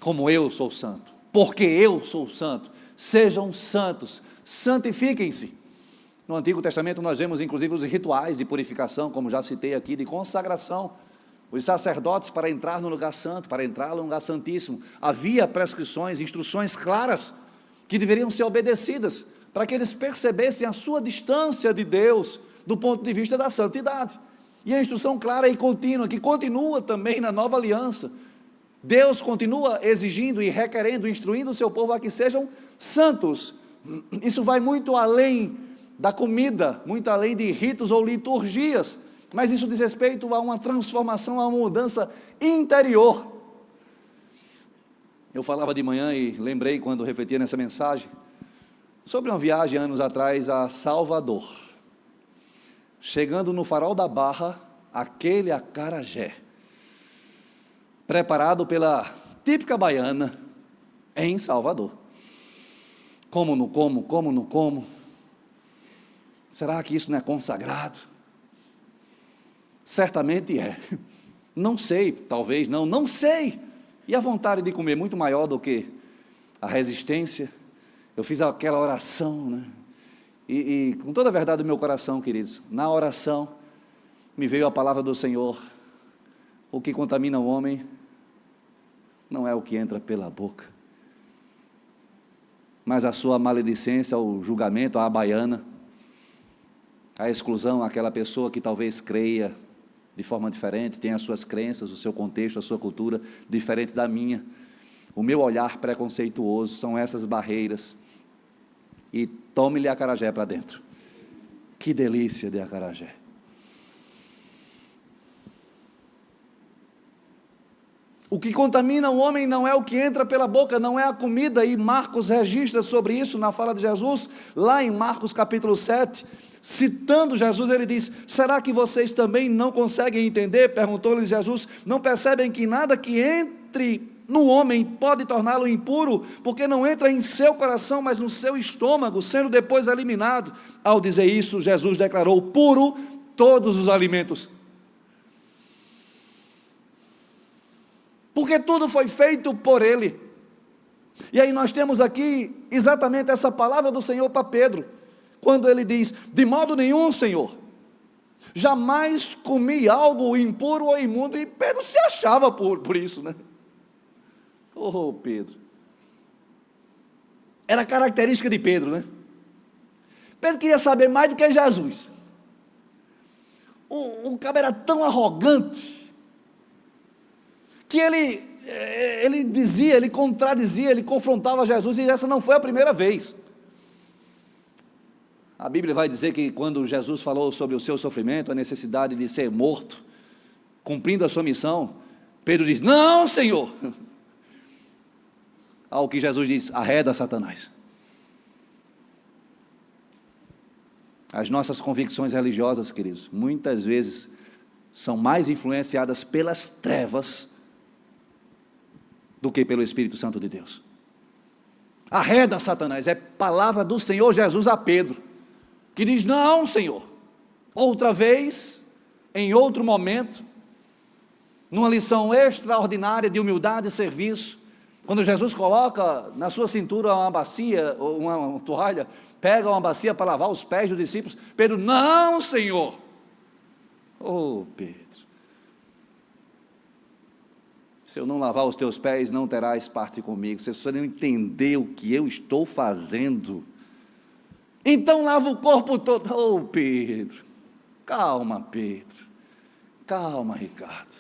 como eu sou santo, porque eu sou santo. Sejam santos, santifiquem-se. No Antigo Testamento nós vemos inclusive os rituais de purificação, como já citei aqui, de consagração. Os sacerdotes para entrar no lugar santo, para entrar no lugar santíssimo, havia prescrições, instruções claras, que deveriam ser obedecidas, para que eles percebessem a sua distância de Deus, do ponto de vista da santidade. E a instrução clara e contínua, que continua também na nova aliança. Deus continua exigindo e requerendo, instruindo o seu povo a que sejam santos. Isso vai muito além da comida, muito além de ritos ou liturgias, mas isso diz respeito a uma transformação, a uma mudança interior. Eu falava de manhã e lembrei, quando refletia nessa mensagem, sobre uma viagem anos atrás a Salvador. Chegando no Farol da Barra, aquele acarajé, preparado pela típica baiana em Salvador. Como não como, como não como? Será que isso não é consagrado? Certamente é. Não sei, talvez não sei. E a vontade de comer muito maior do que a resistência. Eu fiz aquela oração, né? E com toda a verdade do meu coração, queridos, na oração me veio a palavra do Senhor: o que contamina o homem não é o que entra pela boca, mas a sua maledicência, o julgamento, a baiana, a exclusão, aquela pessoa que talvez creia de forma diferente, tem as suas crenças, o seu contexto, a sua cultura diferente da minha, o meu olhar preconceituoso, são essas barreiras. E tome-lhe acarajé para dentro. Que delícia de acarajé. O que contamina o homem não é o que entra pela boca, não é a comida, e Marcos registra sobre isso na fala de Jesus, lá em Marcos capítulo 7, citando Jesus, ele diz: será que vocês também não conseguem entender? Perguntou-lhes Jesus: não percebem que nada que entre no homem pode torná-lo impuro, porque não entra em seu coração, mas no seu estômago, sendo depois eliminado? Ao dizer isso, Jesus declarou puro todos os alimentos, porque tudo foi feito por Ele. E aí nós temos aqui exatamente essa palavra do Senhor para Pedro, quando ele diz: de modo nenhum, Senhor, jamais comi algo impuro ou imundo. E Pedro se achava por isso, né? Oh, Pedro, era característica de Pedro, né? Pedro queria saber mais do que Jesus. O cara era tão arrogante, que ele dizia, ele contradizia, ele confrontava Jesus, e essa não foi a primeira vez. A Bíblia vai dizer que quando Jesus falou sobre o seu sofrimento, a necessidade de ser morto, cumprindo a sua missão, Pedro diz: não, Senhor. Ao que Jesus diz: arreda, Satanás. As nossas convicções religiosas, queridos, muitas vezes são mais influenciadas pelas trevas do que pelo Espírito Santo de Deus. Arreda Satanás, é palavra do Senhor Jesus a Pedro, que diz: não, Senhor, outra vez, em outro momento, numa lição extraordinária de humildade e serviço, quando Jesus coloca na sua cintura uma bacia, ou uma toalha, pega uma bacia para lavar os pés dos discípulos, Pedro: não, Senhor. Oh, Pedro, se eu não lavar os teus pés, não terás parte comigo. Se você não entender o que eu estou fazendo, então lava o corpo todo. Oh, Pedro, calma, Pedro, calma, Ricardo.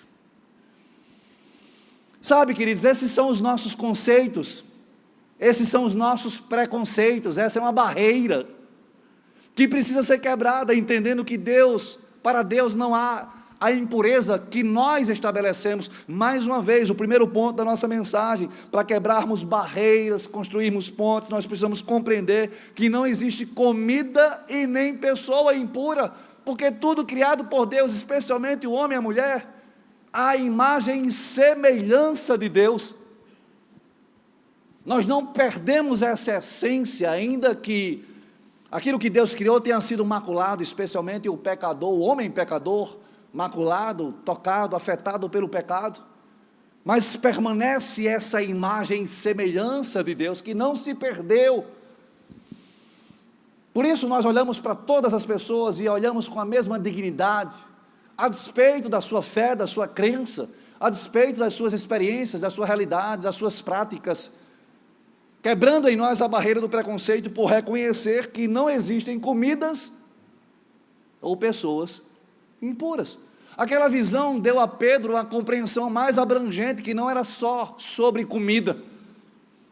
Sabe, queridos, esses são os nossos conceitos, esses são os nossos preconceitos, essa é uma barreira que precisa ser quebrada, entendendo que para Deus não há a impureza que nós estabelecemos. Mais uma vez, o primeiro ponto da nossa mensagem: para quebrarmos barreiras, construirmos pontes, nós precisamos compreender que não existe comida e nem pessoa impura, porque tudo criado por Deus, especialmente o homem e a mulher, a imagem e semelhança de Deus. Nós não perdemos essa essência, ainda que aquilo que Deus criou tenha sido maculado, especialmente o pecador, o homem pecador, maculado, tocado, afetado pelo pecado, mas permanece essa imagem e semelhança de Deus, que não se perdeu. Por isso nós olhamos para todas as pessoas e olhamos com a mesma dignidade, a despeito da sua fé, da sua crença, a despeito das suas experiências, da sua realidade, das suas práticas, quebrando em nós a barreira do preconceito por reconhecer que não existem comidas ou pessoas impuras. Aquela visão deu a Pedro uma compreensão mais abrangente, que não era só sobre comida.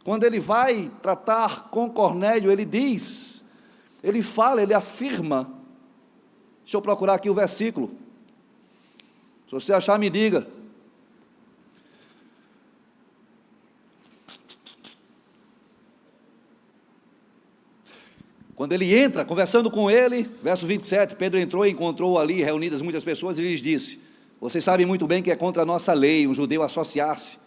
Quando ele vai tratar com Cornélio, ele diz, ele fala, ele afirma, deixa eu procurar aqui o versículo, se você achar me diga. Quando ele entra, conversando com ele, verso 27, Pedro entrou e encontrou ali reunidas muitas pessoas e lhes disse: vocês sabem muito bem que é contra a nossa lei um judeu associar-se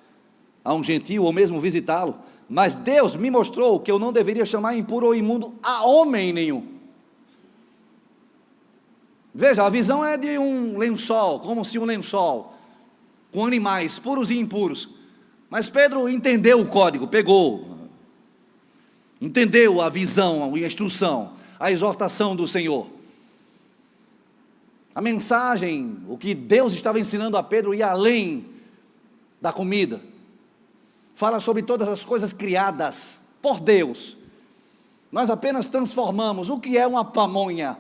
a um gentio ou mesmo visitá-lo, mas Deus me mostrou que eu não deveria chamar impuro ou imundo a homem nenhum. Veja, a visão é de um lençol, como se um lençol, com animais puros e impuros, mas Pedro entendeu o código, entendeu a visão, a instrução, a exortação do Senhor. A mensagem, o que Deus estava ensinando a Pedro ia além da comida. Fala sobre todas as coisas criadas por Deus. Nós apenas transformamos. O que é uma pamonha?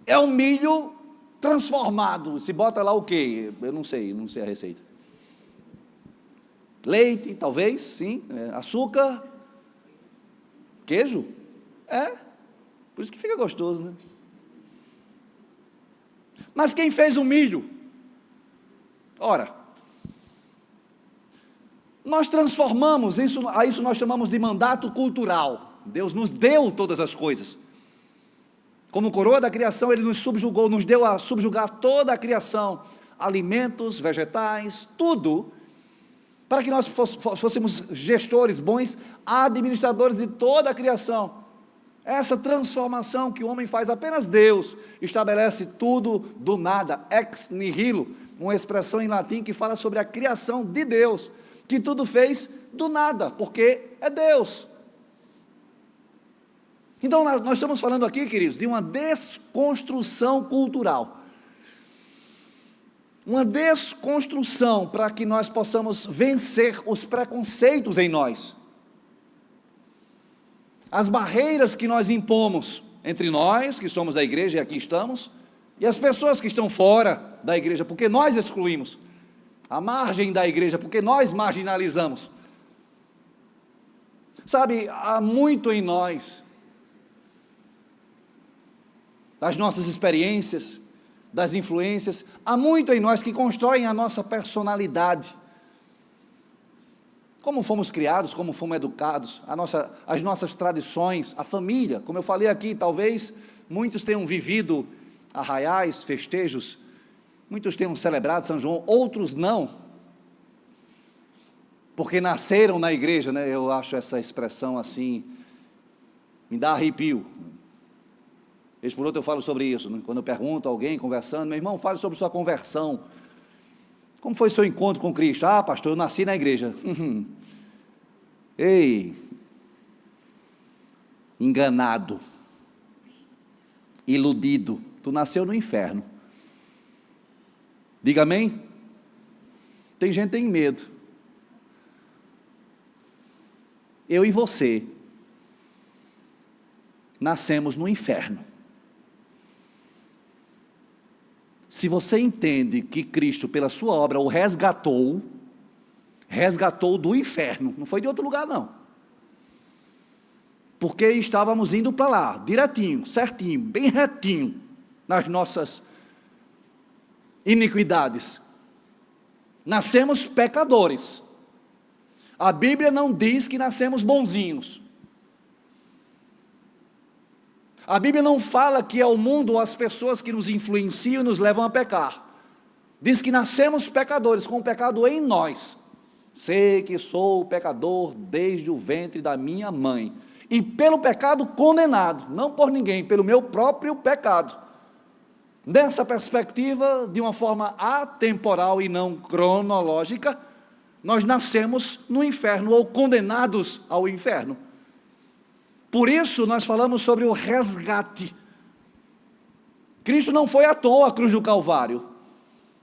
É um milho transformado. Se bota lá o quê? Eu não sei a receita. Leite, talvez, sim, açúcar, queijo, por isso que fica gostoso, né? Mas quem fez o milho? Ora, nós transformamos, a isso nós chamamos de mandato cultural. Deus nos deu todas as coisas, como coroa da criação, Ele nos subjugou, nos deu a subjugar toda a criação, alimentos, vegetais, tudo, para que nós fôssemos gestores bons, administradores de toda a criação. Essa transformação que o homem faz, apenas Deus estabelece tudo do nada, ex nihilo, uma expressão em latim que fala sobre a criação de Deus, que tudo fez do nada, porque é Deus. Então nós estamos falando aqui, queridos, de uma desconstrução cultural, uma desconstrução para que nós possamos vencer os preconceitos em nós, as barreiras que nós impomos entre nós, que somos da igreja e aqui estamos, e as pessoas que estão fora da igreja, porque nós excluímos, a margem da igreja, porque nós marginalizamos. Sabe, há muito em nós, das nossas experiências, das influências, há muito em nós que constroem a nossa personalidade, como fomos criados, como fomos educados, as nossas tradições, a família, como eu falei aqui, talvez muitos tenham vivido arraiais, festejos. Muitos têm celebrado São João, outros não, porque nasceram na igreja, né? Eu acho essa expressão assim, me dá arrepio. Vez por outra eu falo sobre isso, né? Quando eu pergunto a alguém, conversando, meu irmão, fale sobre sua conversão. Como foi seu encontro com Cristo? Ah, pastor, eu nasci na igreja. Ei, enganado, iludido, tu nasceu no inferno. Diga amém? Tem gente que tem medo. Eu e você nascemos no inferno. Se você entende que Cristo, pela sua obra, o resgatou do inferno, não foi de outro lugar não, porque estávamos indo para lá, direitinho, certinho, bem retinho, nas nossas iniquidades, nascemos pecadores. A Bíblia não diz que nascemos bonzinhos. A Bíblia não fala que é o mundo ou as pessoas que nos influenciam e nos levam a pecar. Diz que nascemos pecadores, com o pecado em nós. Sei que sou pecador desde o ventre da minha mãe. E pelo pecado condenado, não por ninguém, pelo meu próprio pecado. Nessa perspectiva, de uma forma atemporal e não cronológica, nós nascemos no inferno ou condenados ao inferno. Por isso nós falamos sobre o resgate. Cristo não foi à toa à cruz do Calvário.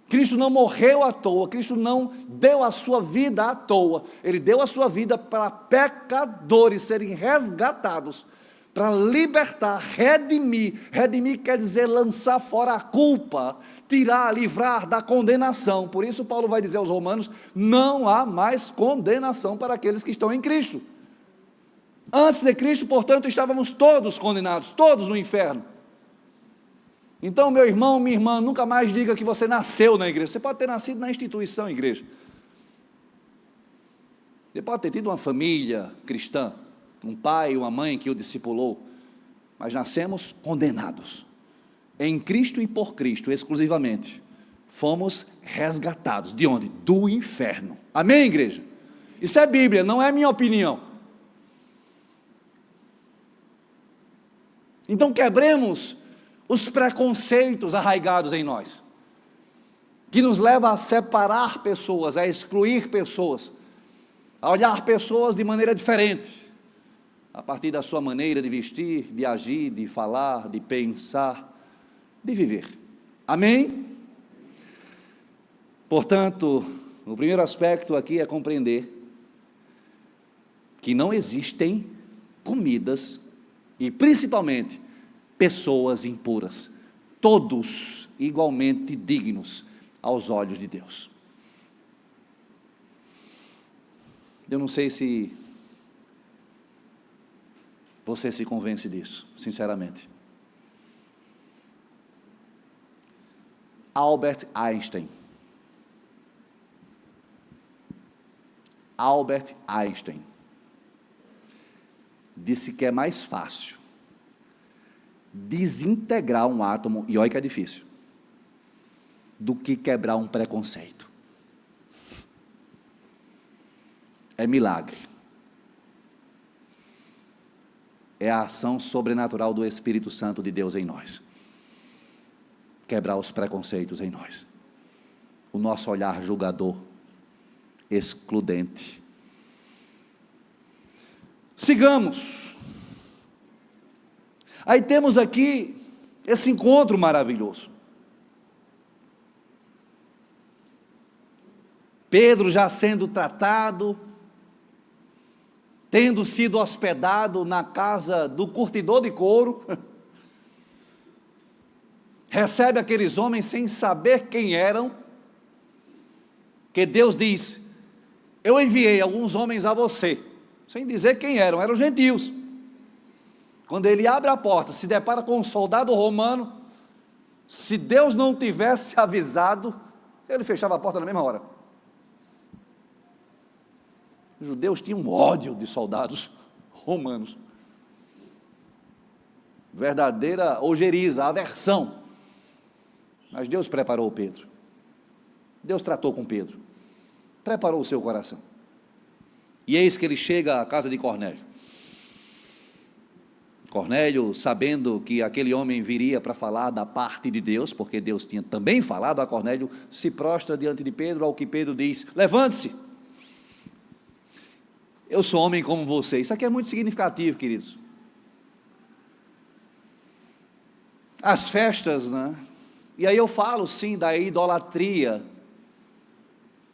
Cristo não morreu à toa. Cristo não deu a sua vida à toa. Ele deu a sua vida para pecadores serem resgatados, para libertar, redimir. Redimir quer dizer lançar fora a culpa, tirar, livrar da condenação. Por isso Paulo vai dizer aos Romanos: não há mais condenação para aqueles que estão em Cristo. Antes de Cristo, portanto, estávamos todos condenados, todos no inferno. Então, meu irmão, minha irmã, nunca mais diga que você nasceu na igreja. Você pode ter nascido na instituição igreja. Você pode ter tido uma família cristã, um pai, uma mãe que o discipulou, mas nascemos condenados. Em Cristo e por Cristo, exclusivamente, fomos resgatados. De onde? Do inferno. Amém, igreja? Isso é Bíblia, não é minha opinião. Então quebremos os preconceitos arraigados em nós, que nos leva a separar pessoas, a excluir pessoas, a olhar pessoas de maneira diferente, a partir da sua maneira de vestir, de agir, de falar, de pensar, de viver. Amém? Portanto, o primeiro aspecto aqui é compreender que não existem comidas e principalmente pessoas impuras, todos igualmente dignos aos olhos de Deus. Eu não sei se você se convence disso, sinceramente. Albert Einstein disse que é mais fácil desintegrar um átomo, e olha que é difícil, do que quebrar um preconceito. É milagre. É a ação sobrenatural do Espírito Santo de Deus em nós. Quebrar os preconceitos em nós. O nosso olhar julgador, excludente. Sigamos. Aí temos aqui esse encontro maravilhoso. Pedro já sendo tratado, tendo sido hospedado na casa do curtidor de couro, recebe aqueles homens sem saber quem eram, que Deus diz: eu enviei alguns homens a você, sem dizer quem eram gentios. Quando ele abre a porta, se depara com um soldado romano, se Deus não tivesse avisado, ele fechava a porta na mesma hora. Os judeus tinham ódio de soldados romanos, verdadeira ojeriza, aversão. Mas Deus preparou Pedro. Deus tratou com Pedro. Preparou o seu coração. E eis que ele chega à casa de Cornélio. Cornélio, sabendo que aquele homem viria para falar da parte de Deus, porque Deus tinha também falado a Cornélio, se prostra diante de Pedro, ao que Pedro diz: levante-se, eu sou homem como você. Isso aqui é muito significativo, queridos. As festas, né? E aí eu falo sim da idolatria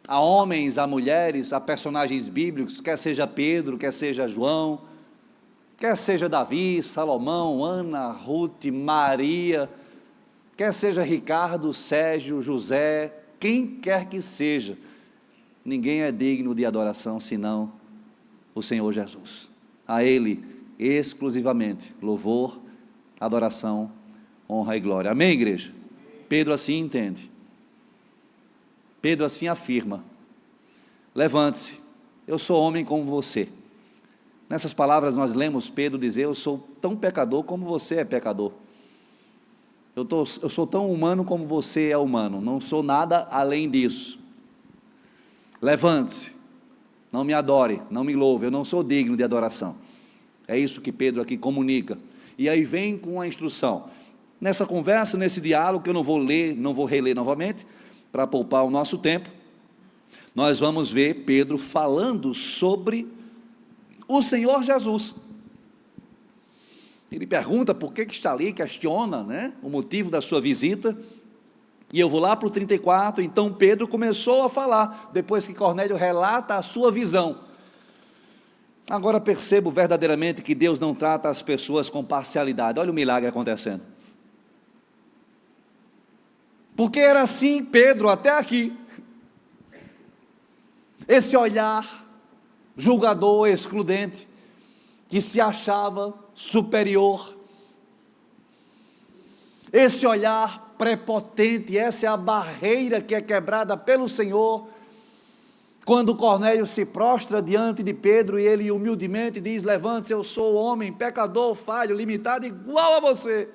a homens, a mulheres, a personagens bíblicos, quer seja Pedro, quer seja João, quer seja Davi, Salomão, Ana, Ruth, Maria, quer seja Ricardo, Sérgio, José, quem quer que seja, ninguém é digno de adoração senão o Senhor Jesus. A Ele exclusivamente louvor, adoração, honra e glória. Amém, igreja? Pedro assim entende. Pedro assim afirma: levante-se, eu sou homem como você. Nessas palavras nós lemos Pedro dizer: eu sou tão pecador como você é pecador. Eu sou tão humano como você é humano, não sou nada além disso. Levante-se, não me adore, não me louve, eu não sou digno de adoração. É isso que Pedro aqui comunica. E aí vem com a instrução. Nessa conversa, nesse diálogo, que eu não vou ler, não vou reler novamente, para poupar o nosso tempo, nós vamos ver Pedro falando sobre o Senhor Jesus. Ele pergunta por que está ali, questiona, né, o motivo da sua visita, e eu vou lá para o 34, então Pedro começou a falar, depois que Cornélio relata a sua visão. Agora percebo verdadeiramente que Deus não trata as pessoas com parcialidade. Olha o milagre acontecendo. Porque era assim Pedro até aqui. Esse olhar julgador, excludente, que se achava superior. Esse olhar prepotente, essa é a barreira que é quebrada pelo Senhor, quando Cornélio se prostra diante de Pedro e ele humildemente diz: levante-se, eu sou homem, pecador, falho, limitado, igual a você.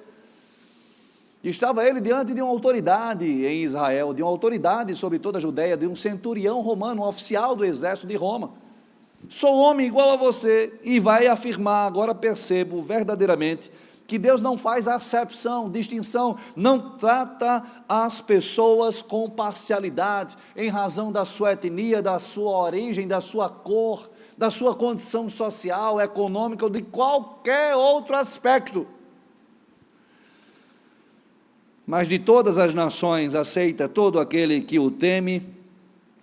Estava ele diante de uma autoridade em Israel, de uma autoridade sobre toda a Judeia, de um centurião romano, um oficial do exército de Roma. Sou homem igual a você. E vai afirmar: agora percebo verdadeiramente que Deus não faz acepção, distinção, não trata as pessoas com parcialidade, em razão da sua etnia, da sua origem, da sua cor, da sua condição social, econômica ou de qualquer outro aspecto. Mas de todas as nações aceita todo aquele que o teme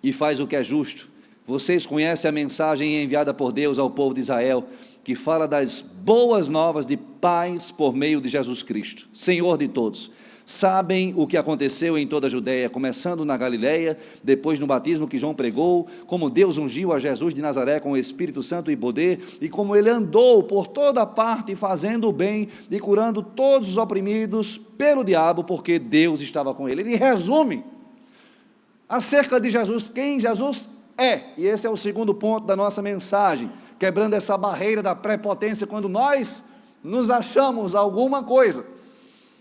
e faz o que é justo. Vocês conhecem a mensagem enviada por Deus ao povo de Israel, que fala das boas novas de paz por meio de Jesus Cristo, Senhor de todos. Sabem o que aconteceu em toda a Judeia, começando na Galileia, depois no batismo que João pregou, como Deus ungiu a Jesus de Nazaré com o Espírito Santo e poder, e como ele andou por toda parte fazendo o bem e curando todos os oprimidos pelo diabo, porque Deus estava com ele. Ele resume acerca de Jesus, quem Jesus é, e esse é o segundo ponto da nossa mensagem, quebrando essa barreira da prepotência quando nós nos achamos alguma coisa.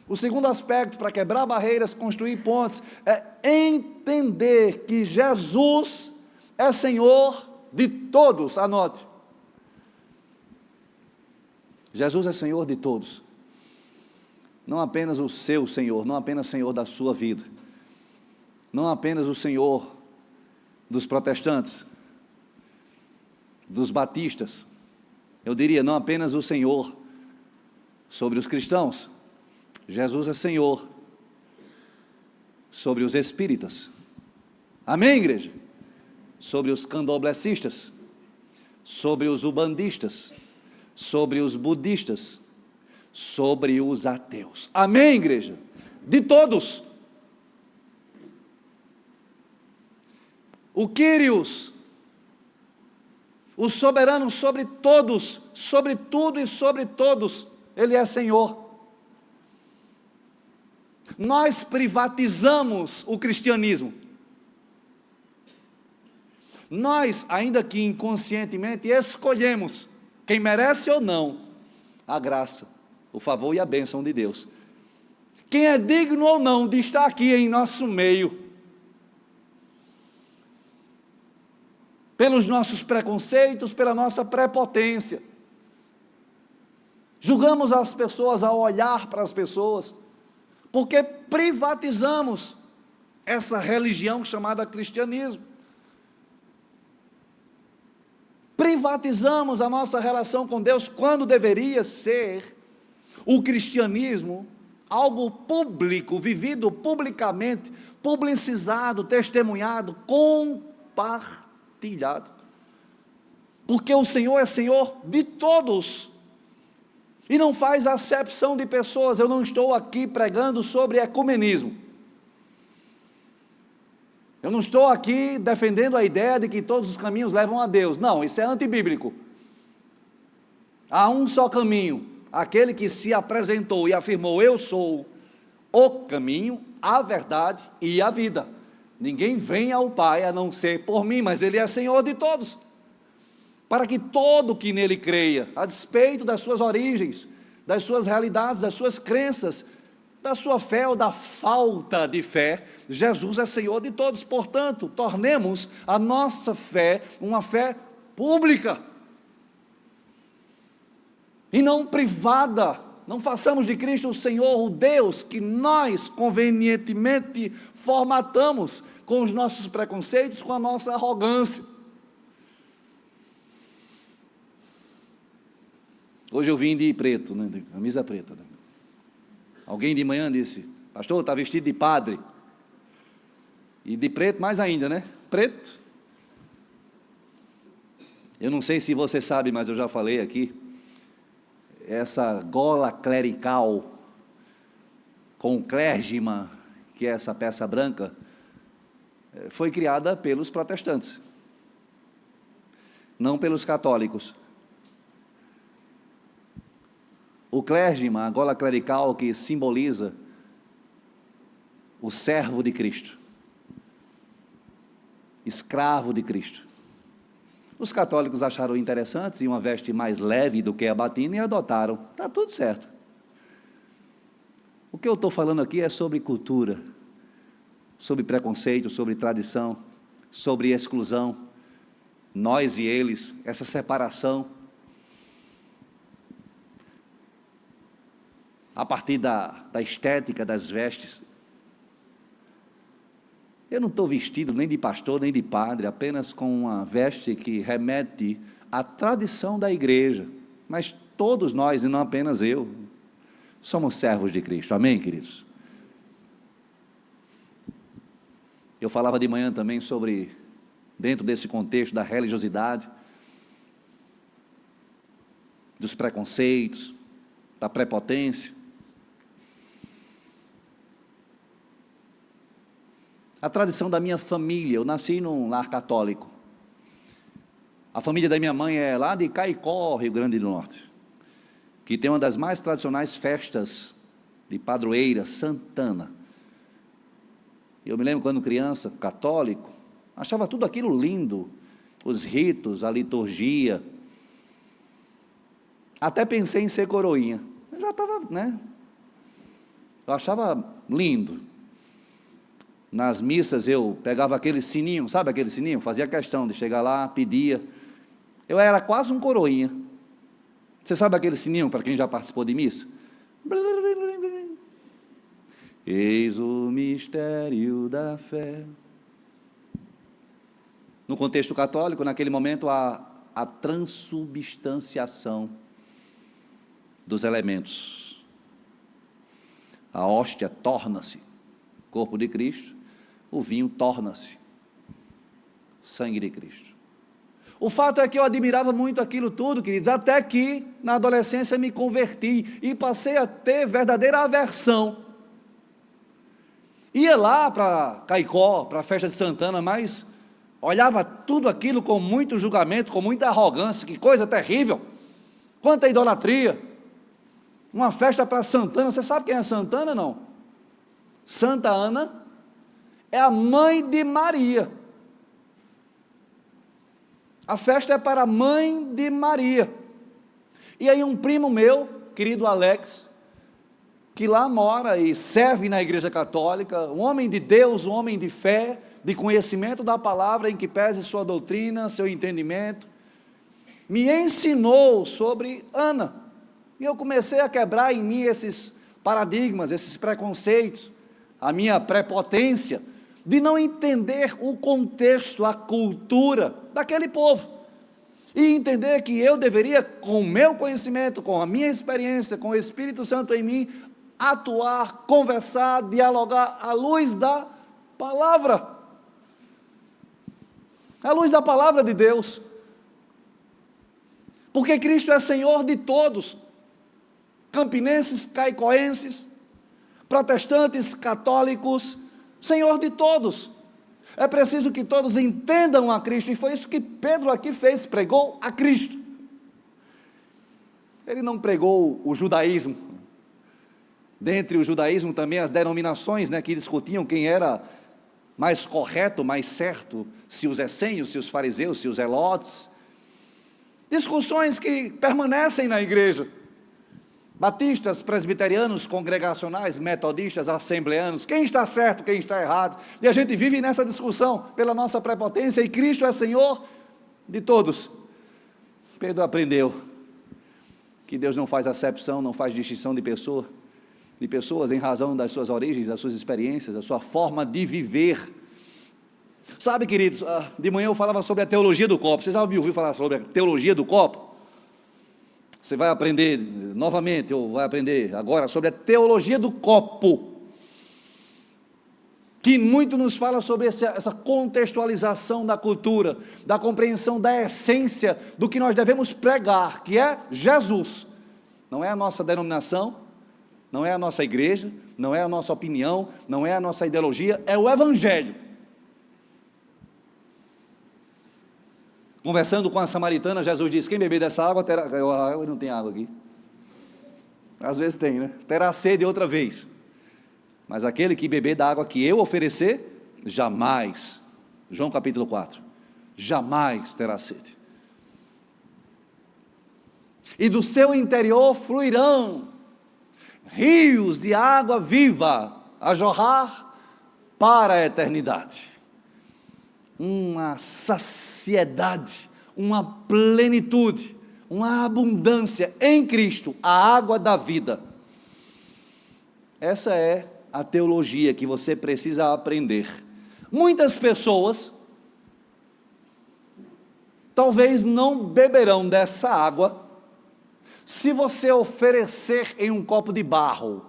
O segundo aspecto para quebrar barreiras, construir pontes, é entender que Jesus é Senhor de todos. Anote. Jesus é Senhor de todos. Não apenas o seu Senhor, não apenas Senhor da sua vida. Não apenas o Senhor dos protestantes, dos batistas. Eu diria, não apenas o Senhor sobre os cristãos. Jesus é Senhor sobre os espíritas. Amém, igreja? Sobre os candoblecistas, sobre os ubandistas, sobre os budistas, sobre os ateus. Amém, igreja? De todos. O Kyrios, o soberano sobre todos, sobre tudo e sobre todos, Ele é Senhor. Nós privatizamos o cristianismo. Nós, ainda que inconscientemente, escolhemos quem merece ou não a graça, o favor e a bênção de Deus. quem é digno ou não de estar aqui em nosso meio. Pelos nossos preconceitos, pela nossa prepotência. Julgamos as pessoas ao olhar para as pessoas, porque privatizamos essa religião chamada cristianismo. Privatizamos a nossa relação com Deus, quando deveria ser o cristianismo algo público, vivido publicamente, publicizado, testemunhado, compartilhado. Porque o Senhor é Senhor de todos, e não faz acepção de pessoas. Eu não estou aqui pregando sobre ecumenismo. Eu não estou aqui defendendo a ideia de que todos os caminhos levam a Deus. Não, isso é antibíblico. Há um só caminho, aquele que se apresentou e afirmou: eu sou o caminho, a verdade e a vida. Ninguém vem ao Pai a não ser por mim, mas Ele é Senhor de todos. Para que todo que nele creia, a despeito das suas origens, das suas realidades, das suas crenças, da sua fé ou da falta de fé, Jesus é Senhor de todos. Portanto, tornemos a nossa fé uma fé pública e não privada. Não façamos de Cristo o Senhor, o Deus que nós convenientemente formatamos com os nossos preconceitos, com a nossa arrogância. Hoje eu vim de preto, né, de camisa preta. Né? Alguém de manhã disse: pastor, está vestido de padre. E de preto mais ainda, né? Preto. Eu não sei se você sabe, mas eu já falei aqui. Essa gola clerical com clérgima, que é essa peça branca, foi criada pelos protestantes, não pelos católicos. O clérgima, a gola clerical, que simboliza o servo de Cristo, escravo de Cristo. Os católicos acharam interessante e uma veste mais leve do que a batina e adotaram. Está tudo certo. O que eu estou falando aqui é sobre cultura, sobre preconceito, sobre tradição, sobre exclusão, nós e eles, essa separação. A partir da estética das vestes. Eu não estou vestido nem de pastor, nem de padre, apenas com uma veste que remete à tradição da igreja. Mas todos nós, e não apenas eu, somos servos de Cristo. Amém, queridos? Eu falava de manhã também sobre, dentro desse contexto da religiosidade, dos preconceitos, da prepotência. A tradição da minha família, eu nasci num lar católico. A família da minha mãe é lá de Caicó, Rio Grande do Norte, que tem uma das mais tradicionais festas de padroeira, Santana. Eu me lembro quando criança, católico, achava tudo aquilo lindo, os ritos, a liturgia. Até pensei em ser coroinha. Eu já estava, né? Eu achava lindo. Nas missas eu pegava aquele sininho, sabe aquele sininho? Fazia questão de chegar lá, pedia. Eu era quase um coroinha. Você sabe aquele sininho, para quem já participou de missa? Eis o mistério da fé. No contexto católico, naquele momento, a transubstanciação dos elementos. A hóstia torna-se corpo de Cristo, o vinho torna-se sangue de Cristo. O fato é que eu admirava muito aquilo tudo, queridos, até que na adolescência me converti e passei a ter verdadeira aversão. Ia lá para Caicó, para a festa de Santana, mas olhava tudo aquilo com muito julgamento, com muita arrogância. Que coisa terrível, quanta idolatria. Uma festa para Santana. Você sabe quem é Santana, não? Santa Ana é a mãe de Maria. A festa é para a mãe de Maria. E aí um primo meu, querido Alex, que lá mora e serve na Igreja Católica, um homem de Deus, um homem de fé, de conhecimento da palavra, em que pese sua doutrina, seu entendimento, me ensinou sobre Ana, e eu comecei a quebrar em mim esses paradigmas, esses preconceitos, a minha prepotência, de não entender o contexto, a cultura daquele povo, e entender que eu deveria, com o meu conhecimento, com a minha experiência, com o Espírito Santo em mim, atuar, conversar, dialogar à luz da palavra, à luz da palavra de Deus, porque Cristo é Senhor de todos, campinenses, caicoenses, protestantes, católicos, Senhor de todos. É preciso que todos entendam a Cristo, e foi isso que Pedro aqui fez, pregou a Cristo. Ele não pregou o judaísmo. Dentre o judaísmo também as denominações, que discutiam quem era mais correto, mais certo, se os essênios, se os fariseus, se os zelotes. Discussões que permanecem na igreja. Batistas, presbiterianos, congregacionais, metodistas, assembleanos, quem está certo, quem está errado, e a gente vive nessa discussão, pela nossa prepotência, e Cristo é Senhor de todos. Pedro aprendeu que Deus não faz acepção, não faz distinção de pessoas em razão das suas origens, das suas experiências, da sua forma de viver. Sabe, queridos, de manhã eu falava sobre a teologia do copo. Você já ouviu falar sobre a teologia do copo? Você vai aprender novamente, ou vai aprender agora, sobre a teologia do copo, que muito nos fala sobre essa contextualização da cultura, da compreensão da essência do que nós devemos pregar, que é Jesus. Não é a nossa denominação, não é a nossa igreja, não é a nossa opinião, não é a nossa ideologia, é o Evangelho. Conversando com a samaritana, Jesus disse: quem beber dessa água terá... Eu não tenho água aqui. Às vezes tem, né? Terá sede outra vez. Mas aquele que beber da água que eu oferecer, jamais, João capítulo 4, jamais terá sede. E do seu interior fluirão rios de água viva, a jorrar para a eternidade. Uma saciedade, uma plenitude, uma abundância em Cristo, a água da vida. Essa é a teologia que você precisa aprender. Muitas pessoas talvez não beberão dessa água se você oferecer em um copo de barro.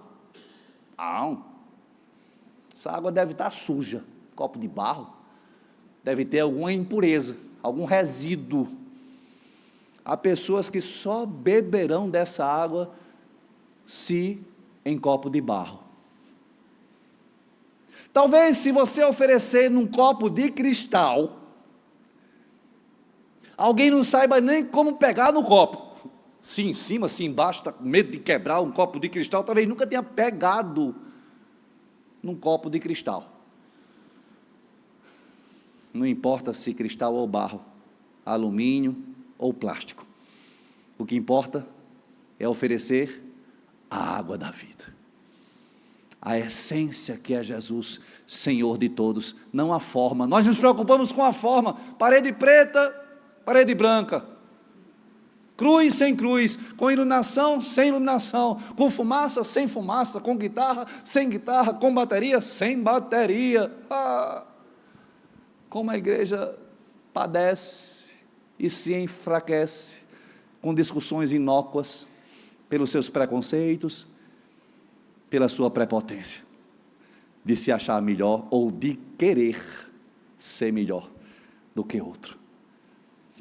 Essa água deve estar suja. Copo de barro deve ter alguma impureza, algum resíduo. Há pessoas que só beberão dessa água se em copo de barro. Talvez se você oferecer num copo de cristal, alguém não saiba nem como pegar no copo. Se em cima, se embaixo, está com medo de quebrar um copo de cristal, talvez nunca tenha pegado num copo de cristal. Não importa se cristal ou barro, alumínio ou plástico. O que importa é oferecer a água da vida. A essência que é Jesus, Senhor de todos, não a forma. Nós nos preocupamos com a forma, parede preta, parede branca, cruz sem cruz, com iluminação sem iluminação, com fumaça sem fumaça, com guitarra sem guitarra, com bateria sem bateria. Como a igreja padece e se enfraquece com discussões inócuas pelos seus preconceitos, pela sua prepotência de se achar melhor ou de querer ser melhor do que outro.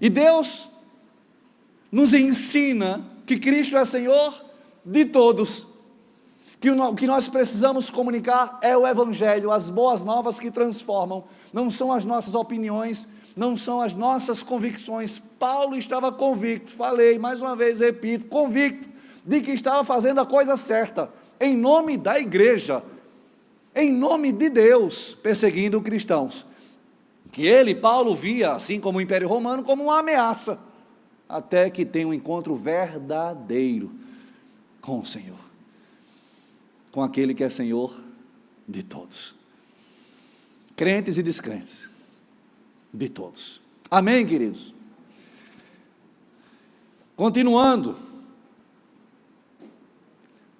E Deus nos ensina que Cristo é Senhor de todos, que o que nós precisamos comunicar é o Evangelho, as boas novas que transformam, não são as nossas opiniões, não são as nossas convicções. Paulo estava convicto, falei, mais uma vez repito, convicto de que estava fazendo a coisa certa, em nome da igreja, em nome de Deus, perseguindo cristãos, que ele, Paulo, via, assim como o Império Romano, como uma ameaça, até que tenha um encontro verdadeiro com o Senhor. com aquele que é Senhor de todos, crentes e descrentes, de todos. Amém, queridos? Continuando,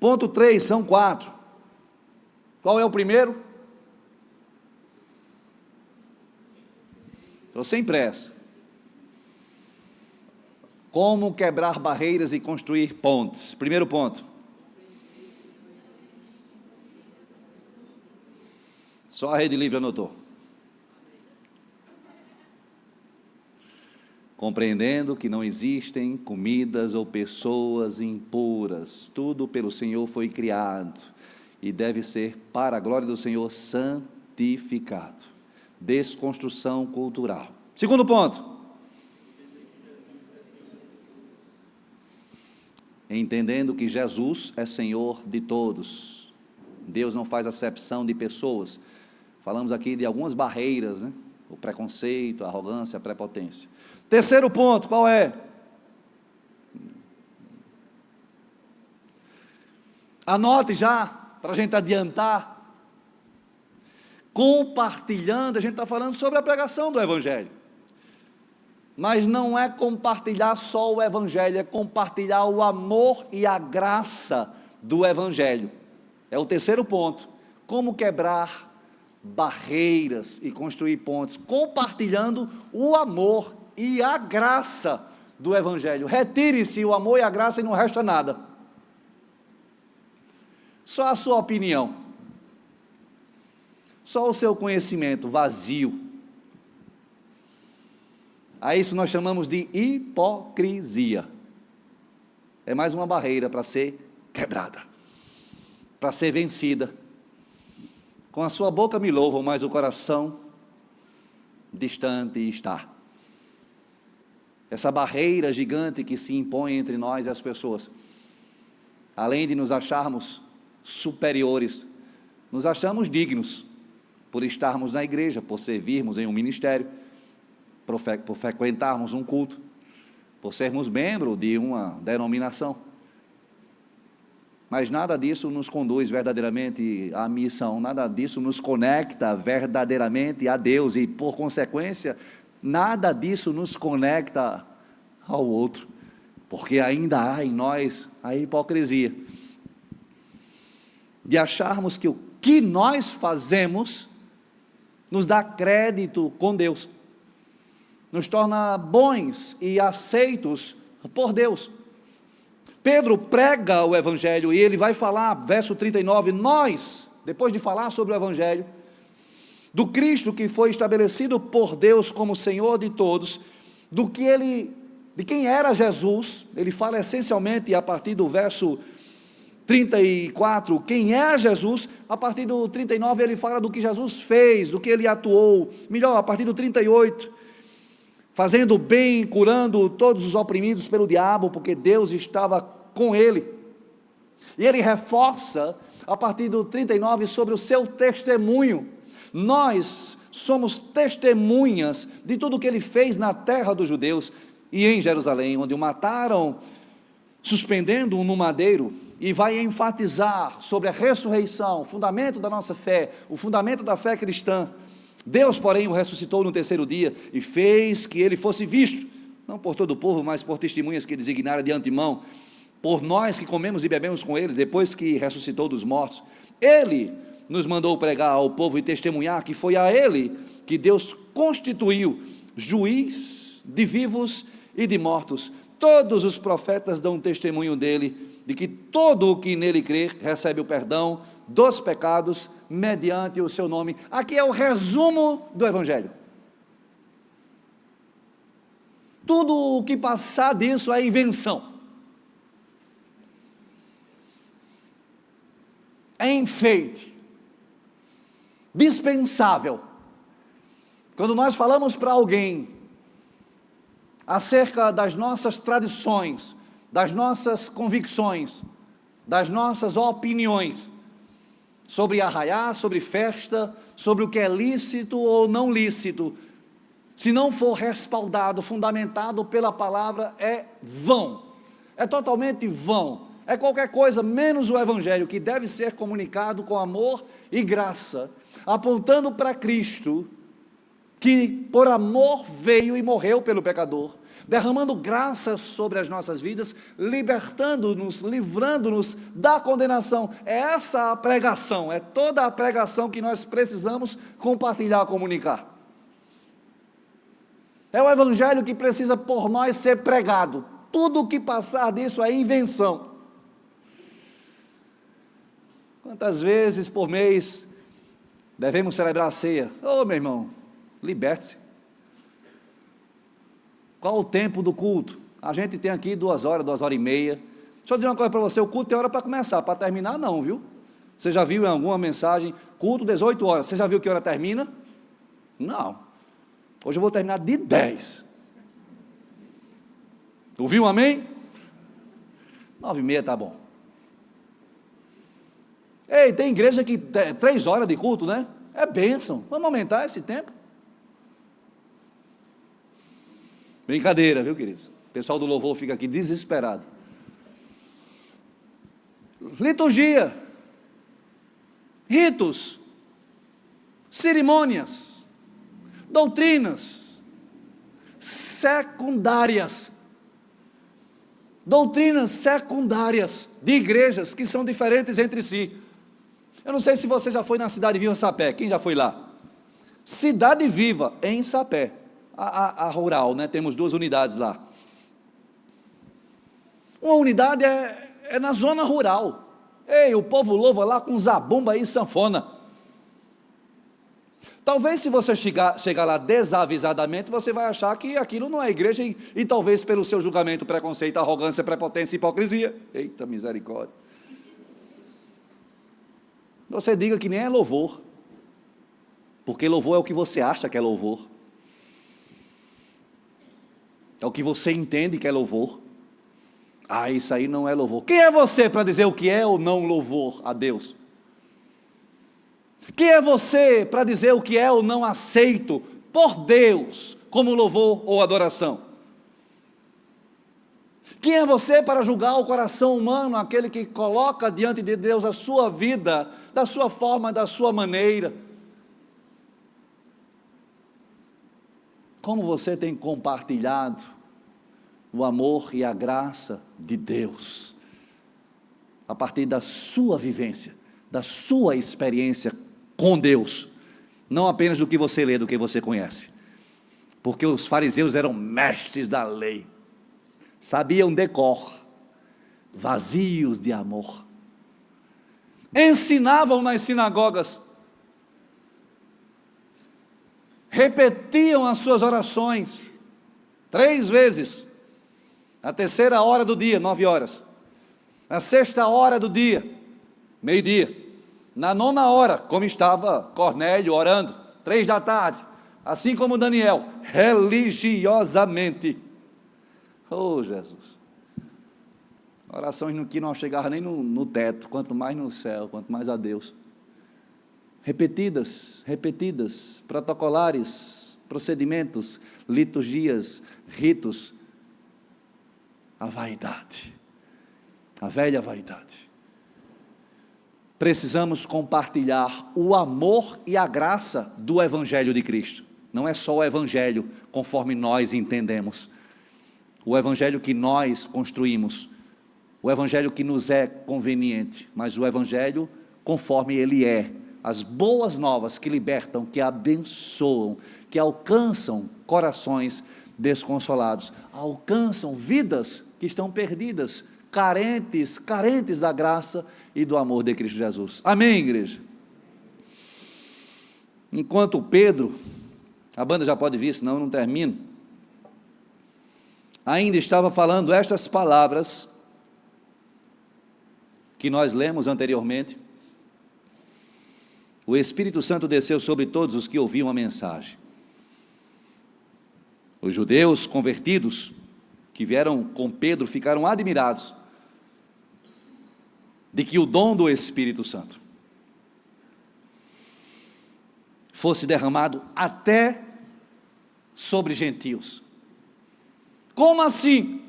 ponto 3, são 4. Qual é o primeiro? Estou sem pressa. Como quebrar barreiras e construir pontes. Primeiro ponto. Só a Rede Livre anotou. Compreendendo que não existem comidas ou pessoas impuras, tudo pelo Senhor foi criado e deve ser, para a glória do Senhor, santificado. Desconstrução cultural. Segundo ponto. Entendendo que Jesus é Senhor de todos. Deus não faz acepção de pessoas. Falamos aqui de algumas barreiras, né? O preconceito, a arrogância, a prepotência. Terceiro ponto, qual é? Anote já, para a gente adiantar. Compartilhando, a gente está falando sobre a pregação do Evangelho. Mas não é compartilhar só o Evangelho, é compartilhar o amor e a graça do Evangelho. É o terceiro ponto. Como quebrar barreiras e construir pontes, compartilhando o amor e a graça do Evangelho. Retire-se o amor e a graça e não resta nada. Só a sua opinião. Só o seu conhecimento vazio. A isso nós chamamos de hipocrisia. É mais uma barreira para ser quebrada, para ser vencida. Com a sua boca me louvam, mas o coração distante está. Essa barreira gigante que se impõe entre nós e as pessoas, além de nos acharmos superiores, nos achamos dignos, por estarmos na igreja, por servirmos em um ministério, por frequentarmos um culto, por sermos membros de uma denominação. Mas nada disso nos conduz verdadeiramente à missão, nada disso nos conecta verdadeiramente a Deus e, por consequência, nada disso nos conecta ao outro, porque ainda há em nós a hipocrisia de acharmos que o que nós fazemos nos dá crédito com Deus, nos torna bons e aceitos por Deus. Pedro prega o Evangelho e ele vai falar, verso 39, nós, depois de falar sobre o Evangelho, do Cristo que foi estabelecido por Deus como Senhor de todos, de quem era Jesus, ele fala essencialmente a partir do verso 34, quem é Jesus, a partir do 39 ele fala do que Jesus fez, do que ele atuou, melhor, a partir do 38, fazendo bem, curando todos os oprimidos pelo diabo, porque Deus estava com ele, e ele reforça, a partir do 39, sobre o seu testemunho. Nós somos testemunhas de tudo o que ele fez na terra dos judeus, e em Jerusalém, onde o mataram, suspendendo-o no madeiro, e vai enfatizar sobre a ressurreição, o fundamento da nossa fé, o fundamento da fé cristã. Deus, porém, o ressuscitou no terceiro dia, e fez que ele fosse visto, não por todo o povo, mas por testemunhas que designara de antemão, por nós que comemos e bebemos com eles, depois que ressuscitou dos mortos. Ele nos mandou pregar ao povo e testemunhar que foi a ele que Deus constituiu juiz de vivos e de mortos. Todos os profetas dão testemunho dele, de que todo o que nele crer recebe o perdão dos pecados mediante o seu nome. Aqui é o resumo do Evangelho. Tudo o que passar disso é invenção, é enfeite, dispensável. Quando nós falamos para alguém acerca das nossas tradições, das nossas convicções, das nossas opiniões, sobre arraiá, sobre festa, sobre o que é lícito ou não lícito, se não for respaldado, fundamentado pela palavra, é vão, é totalmente vão. é qualquer coisa menos o Evangelho, que deve ser comunicado com amor e graça, apontando para Cristo, que por amor veio e morreu pelo pecador, derramando graça sobre as nossas vidas, libertando-nos, livrando-nos da condenação. É essa a pregação, é toda a pregação que nós precisamos compartilhar, comunicar. É o Evangelho que precisa por nós ser pregado. Tudo o que passar disso é invenção. Quantas vezes por mês devemos celebrar a ceia? Ô, meu irmão, liberte-se. Qual o tempo do culto? A gente tem aqui 2 horas, 2h30. Deixa eu dizer uma coisa para você, o culto tem hora para começar, para terminar não, viu? Você já viu em alguma mensagem, culto 18 horas, você já viu que hora termina? Não. Hoje eu vou terminar de 10. Ouviu um amém? 9h30 está bom. Ei, tem igreja que 3 horas de culto, né? É bênção, vamos aumentar esse tempo. Brincadeira, viu, queridos? O pessoal do louvor fica aqui desesperado. Liturgia, ritos, cerimônias, doutrinas secundárias. Doutrinas secundárias de igrejas que são diferentes entre si. Eu não sei se você já foi na Cidade Viva Sapé. Quem já foi lá? Cidade Viva em Sapé. A rural, né? Temos 2 unidades lá. Uma unidade é na zona rural. Ei, o povo louva lá com zabumba e sanfona. Talvez se você chegar lá desavisadamente, você vai achar que aquilo não é igreja e talvez pelo seu julgamento, preconceito, arrogância, prepotência e hipocrisia. Eita misericórdia. Você diga que nem é louvor. Porque louvor é o que você acha que é louvor. É o que você entende que é louvor. Ah, isso aí não é louvor. Quem é você para dizer o que é ou não louvor a Deus? Quem é você para dizer o que é ou não aceito por Deus como louvor ou adoração? Quem é você para julgar o coração humano, aquele que coloca diante de Deus a sua vida, da sua forma, da sua maneira? Como você tem compartilhado o amor e a graça de Deus, a partir da sua vivência, da sua experiência com Deus, não apenas do que você lê, do que você conhece, porque os fariseus eram mestres da lei, sabiam decor, vazios de amor, ensinavam nas sinagogas, repetiam as suas orações 3 vezes, na 3ª hora do dia, 9 horas, na 6ª hora do dia, meio-dia, na 9ª hora, como estava Cornélio orando, 3 da tarde, assim como Daniel, religiosamente. Oh Jesus, orações que não chegavam nem no teto, quanto mais no céu, quanto mais a Deus. Repetidas, protocolares, procedimentos, liturgias, ritos, a vaidade, a velha vaidade. Precisamos compartilhar o amor e a graça do Evangelho de Cristo. Não é só o Evangelho conforme nós entendemos, o Evangelho que nós construímos, o Evangelho que nos é conveniente, mas o Evangelho conforme ele é, as boas novas que libertam, que abençoam, que alcançam corações desconsolados, alcançam vidas que estão perdidas, carentes da graça e do amor de Cristo Jesus. Amém, igreja? Enquanto Pedro, a banda já pode vir, senão eu não termino, ainda estava falando estas palavras que nós lemos anteriormente, o Espírito Santo desceu sobre todos os que ouviam a mensagem. Os judeus convertidos que vieram com Pedro ficaram admirados de que o dom do Espírito Santo fosse derramado até sobre gentios. Como assim?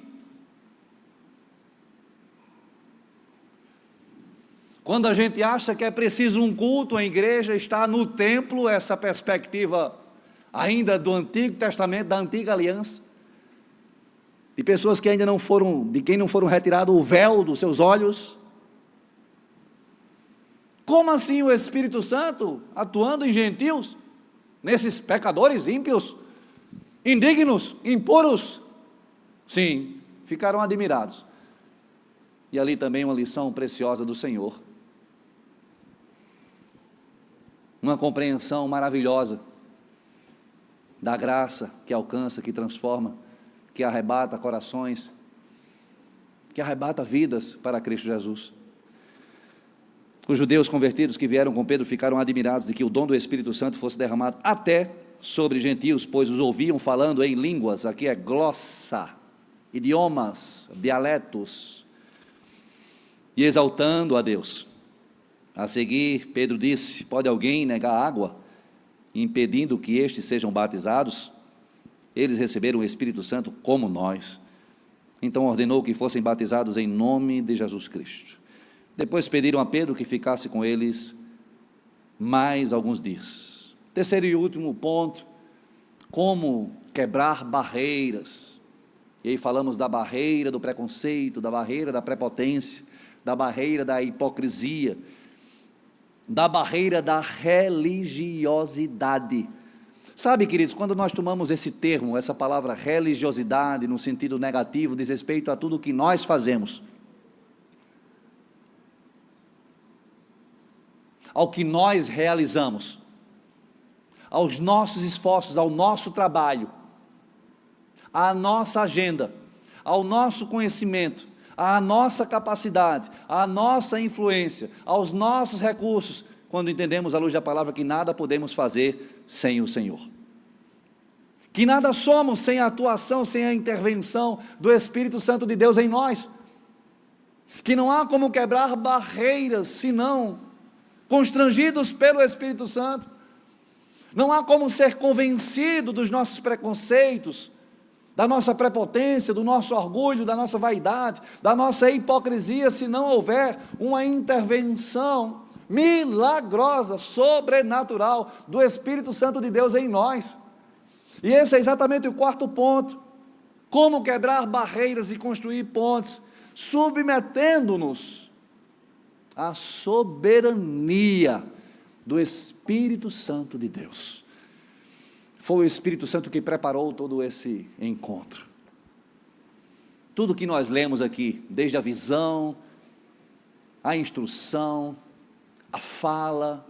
Quando a gente acha que é preciso um culto, a igreja está no templo, essa perspectiva ainda do Antigo Testamento, da Antiga Aliança, de pessoas que ainda não foram, de quem não foram retirado o véu dos seus olhos. Como assim o Espírito Santo atuando em gentios, nesses pecadores ímpios, indignos, impuros? Sim, ficaram admirados. E ali também uma lição preciosa do Senhor. Uma compreensão maravilhosa da graça que alcança, que transforma, que arrebata corações, que arrebata vidas para Cristo Jesus. Os judeus convertidos que vieram com Pedro ficaram admirados de que o dom do Espírito Santo fosse derramado até sobre gentios, pois os ouviam falando em línguas, aqui é glossa, idiomas, dialetos, e exaltando a Deus. A seguir, Pedro disse: pode alguém negar água, impedindo que estes sejam batizados? Eles receberam o Espírito Santo como nós. Então ordenou que fossem batizados em nome de Jesus Cristo. Depois pediram a Pedro que ficasse com eles mais alguns dias. Terceiro e último ponto: como quebrar barreiras. E aí falamos da barreira do preconceito, da barreira da prepotência, da barreira da hipocrisia, da barreira da religiosidade. Sabe, queridos, quando nós tomamos esse termo, essa palavra religiosidade, no sentido negativo, diz respeito a tudo o que nós fazemos, ao que nós realizamos, aos nossos esforços, ao nosso trabalho, à nossa agenda, ao nosso conhecimento, à nossa capacidade, à nossa influência, aos nossos recursos, quando entendemos à luz da palavra que nada podemos fazer sem o Senhor, que nada somos sem a atuação, sem a intervenção do Espírito Santo de Deus em nós, que não há como quebrar barreiras, senão constrangidos pelo Espírito Santo. Não há como ser convencido dos nossos preconceitos, da nossa prepotência, do nosso orgulho, da nossa vaidade, da nossa hipocrisia, se não houver uma intervenção milagrosa, sobrenatural do Espírito Santo de Deus em nós. E esse é exatamente o quarto ponto: como quebrar barreiras e construir pontes, submetendo-nos à soberania do Espírito Santo de Deus. Foi o Espírito Santo que preparou todo esse encontro. Tudo que nós lemos aqui, desde a visão, a instrução, a fala,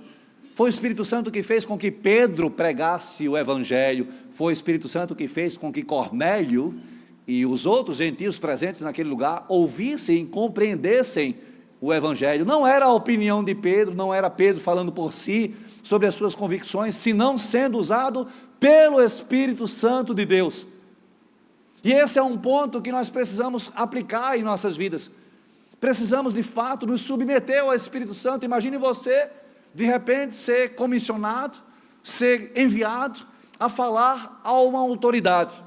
foi o Espírito Santo que fez com que Pedro pregasse o Evangelho, foi o Espírito Santo que fez com que Cornélio e os outros gentios presentes naquele lugar ouvissem e compreendessem o Evangelho. Não era a opinião de Pedro, não era Pedro falando por si, sobre as suas convicções, senão sendo usado pelo Espírito Santo de Deus. E esse é um ponto que nós precisamos aplicar em nossas vidas. Precisamos de fato nos submeter ao Espírito Santo. Imagine você, de repente, ser comissionado, ser enviado a falar a uma autoridade.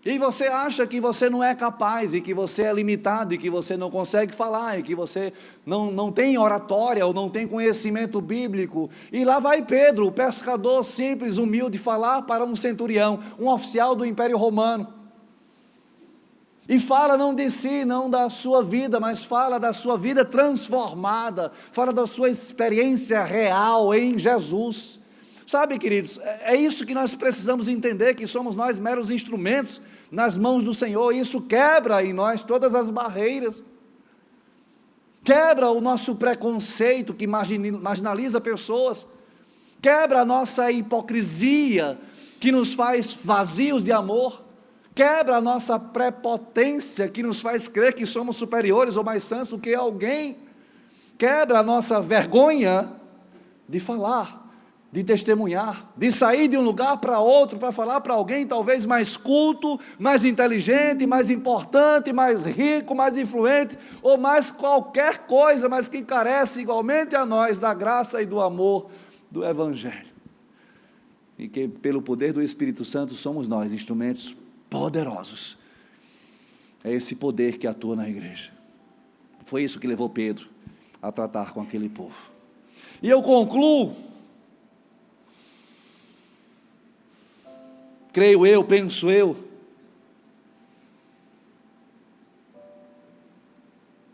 E você acha que você não é capaz, e que você é limitado, e que você não consegue falar, e que você não tem oratória, ou não tem conhecimento bíblico. E lá vai Pedro, o pescador simples, humilde, falar para um centurião, um oficial do Império Romano. E fala não de si, não da sua vida, mas fala da sua vida transformada, fala da sua experiência real em Jesus. Sabe, queridos, é isso que nós precisamos entender, que somos nós meros instrumentos nas mãos do Senhor. E isso quebra em nós todas as barreiras, quebra o nosso preconceito que marginaliza pessoas, quebra a nossa hipocrisia que nos faz vazios de amor, quebra a nossa prepotência que nos faz crer que somos superiores ou mais santos do que alguém, quebra a nossa vergonha de falar, de testemunhar, de sair de um lugar para outro, para falar para alguém talvez mais culto, mais inteligente, mais importante, mais rico, mais influente, ou mais qualquer coisa, mas que carece igualmente a nós da graça e do amor do Evangelho. E que pelo poder do Espírito Santo somos nós instrumentos poderosos. É esse poder que atua na igreja. Foi isso que levou Pedro a tratar com aquele povo. E eu concluo, creio eu, penso eu,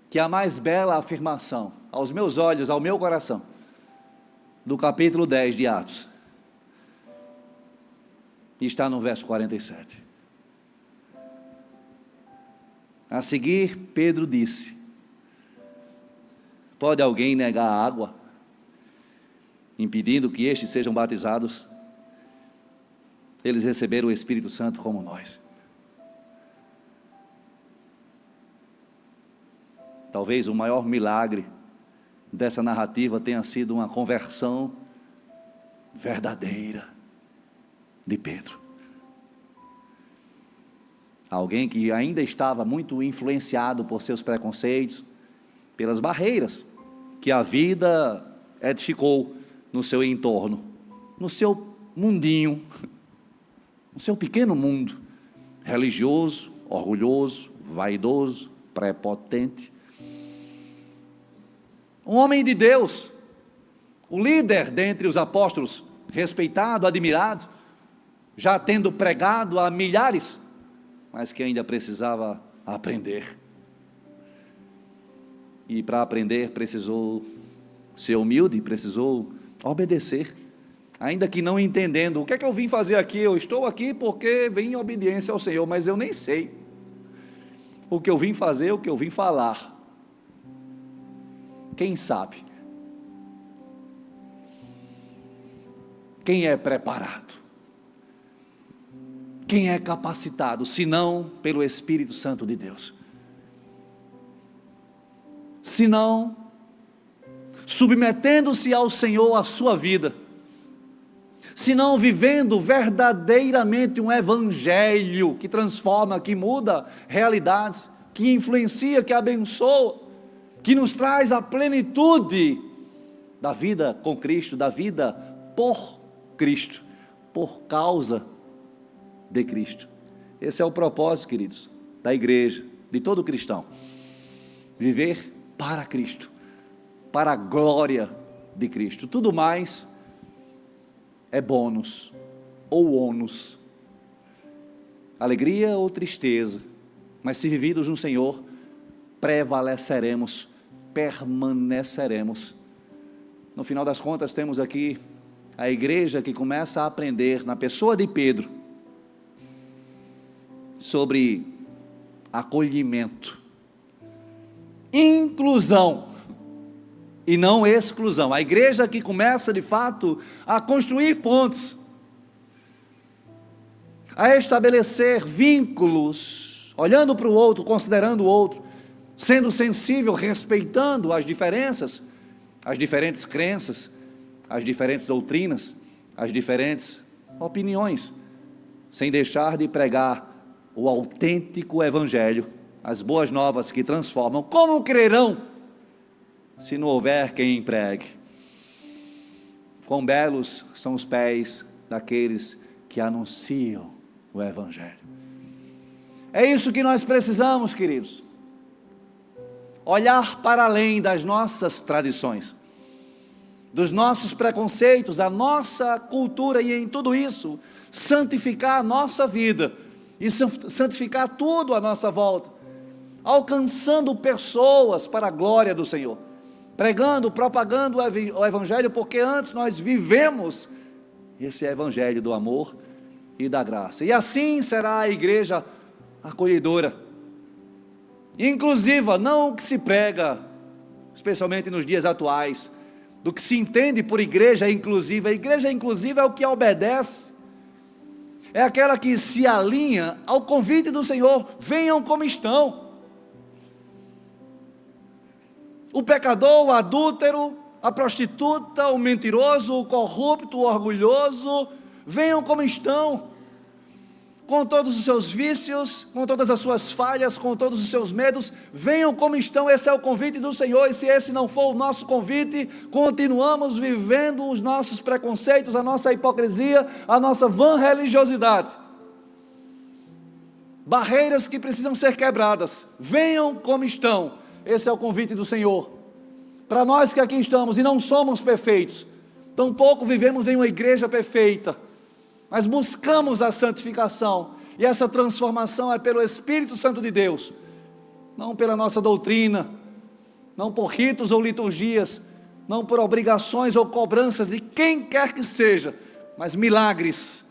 que a mais bela afirmação, aos meus olhos, ao meu coração, do capítulo 10 de Atos, está no verso 47. A seguir, Pedro disse: pode alguém negar a água, impedindo que estes sejam batizados? Eles receberam o Espírito Santo como nós. Talvez o maior milagre dessa narrativa tenha sido uma conversão verdadeira de Pedro. Alguém que ainda estava muito influenciado por seus preconceitos, pelas barreiras que a vida edificou no seu entorno, no seu mundinho, no seu pequeno mundo, religioso, orgulhoso, vaidoso, prepotente. Um homem de Deus, o líder dentre os apóstolos, respeitado, admirado, já tendo pregado a milhares, mas que ainda precisava aprender. E para aprender precisou ser humilde, precisou obedecer, ainda que não entendendo. O que é que eu vim fazer aqui? Eu estou aqui porque vim em obediência ao Senhor, mas eu nem sei o que eu vim fazer, o que eu vim falar. Quem sabe? Quem é preparado? Quem é capacitado, se não pelo Espírito Santo de Deus? Se não, submetendo-se ao Senhor a sua vida, se não vivendo verdadeiramente um evangelho que transforma, que muda realidades, que influencia, que abençoa, que nos traz a plenitude da vida com Cristo, da vida por Cristo, por causa de Cristo. Esse é o propósito, queridos, da igreja, de todo cristão: viver para Cristo, para a glória de Cristo. Tudo mais é bônus ou ônus, alegria ou tristeza, mas se vividos no Senhor, prevaleceremos, permaneceremos. No final das contas, temos aqui a igreja que começa a aprender, na pessoa de Pedro, sobre acolhimento, inclusão e não exclusão. A igreja que começa de fato a construir pontes, a estabelecer vínculos, olhando para o outro, considerando o outro, sendo sensível, respeitando as diferenças, as diferentes crenças, as diferentes doutrinas, as diferentes opiniões, sem deixar de pregar o autêntico evangelho, as boas novas que transformam. Como crerão se não houver quem pregue? Quão belos são os pés daqueles que anunciam o evangelho. É isso que nós precisamos, queridos. Olhar para além das nossas tradições, dos nossos preconceitos, da nossa cultura, e em tudo isso, santificar a nossa vida, e santificar tudo à nossa volta, alcançando pessoas para a glória do Senhor, pregando, propagando o evangelho, porque antes nós vivemos esse evangelho do amor e da graça, e assim será a igreja acolhedora, inclusiva, não o que se prega, especialmente nos dias atuais, do que se entende por igreja inclusiva. A igreja inclusiva é o que obedece, é aquela que se alinha ao convite do Senhor: venham como estão. O pecador, o adúltero, a prostituta, o mentiroso, o corrupto, o orgulhoso, venham como estão, com todos os seus vícios, com todas as suas falhas, com todos os seus medos, venham como estão. Esse é o convite do Senhor, e se esse não for o nosso convite, continuamos vivendo os nossos preconceitos, a nossa hipocrisia, a nossa vã religiosidade, barreiras que precisam ser quebradas. Venham como estão, Esse é o convite do Senhor. Para nós que aqui estamos e não somos perfeitos, tampouco vivemos em uma igreja perfeita, mas buscamos a santificação, e essa transformação é pelo Espírito Santo de Deus, não pela nossa doutrina, não por ritos ou liturgias, não por obrigações ou cobranças de quem quer que seja, mas milagres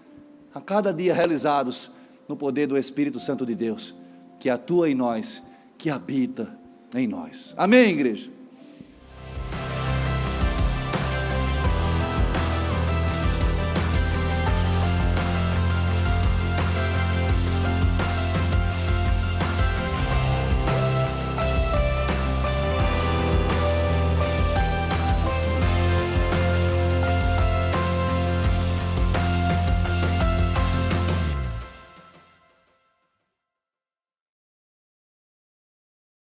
a cada dia realizados no poder do Espírito Santo de Deus, que atua em nós, que habita em nós. Amém, igreja?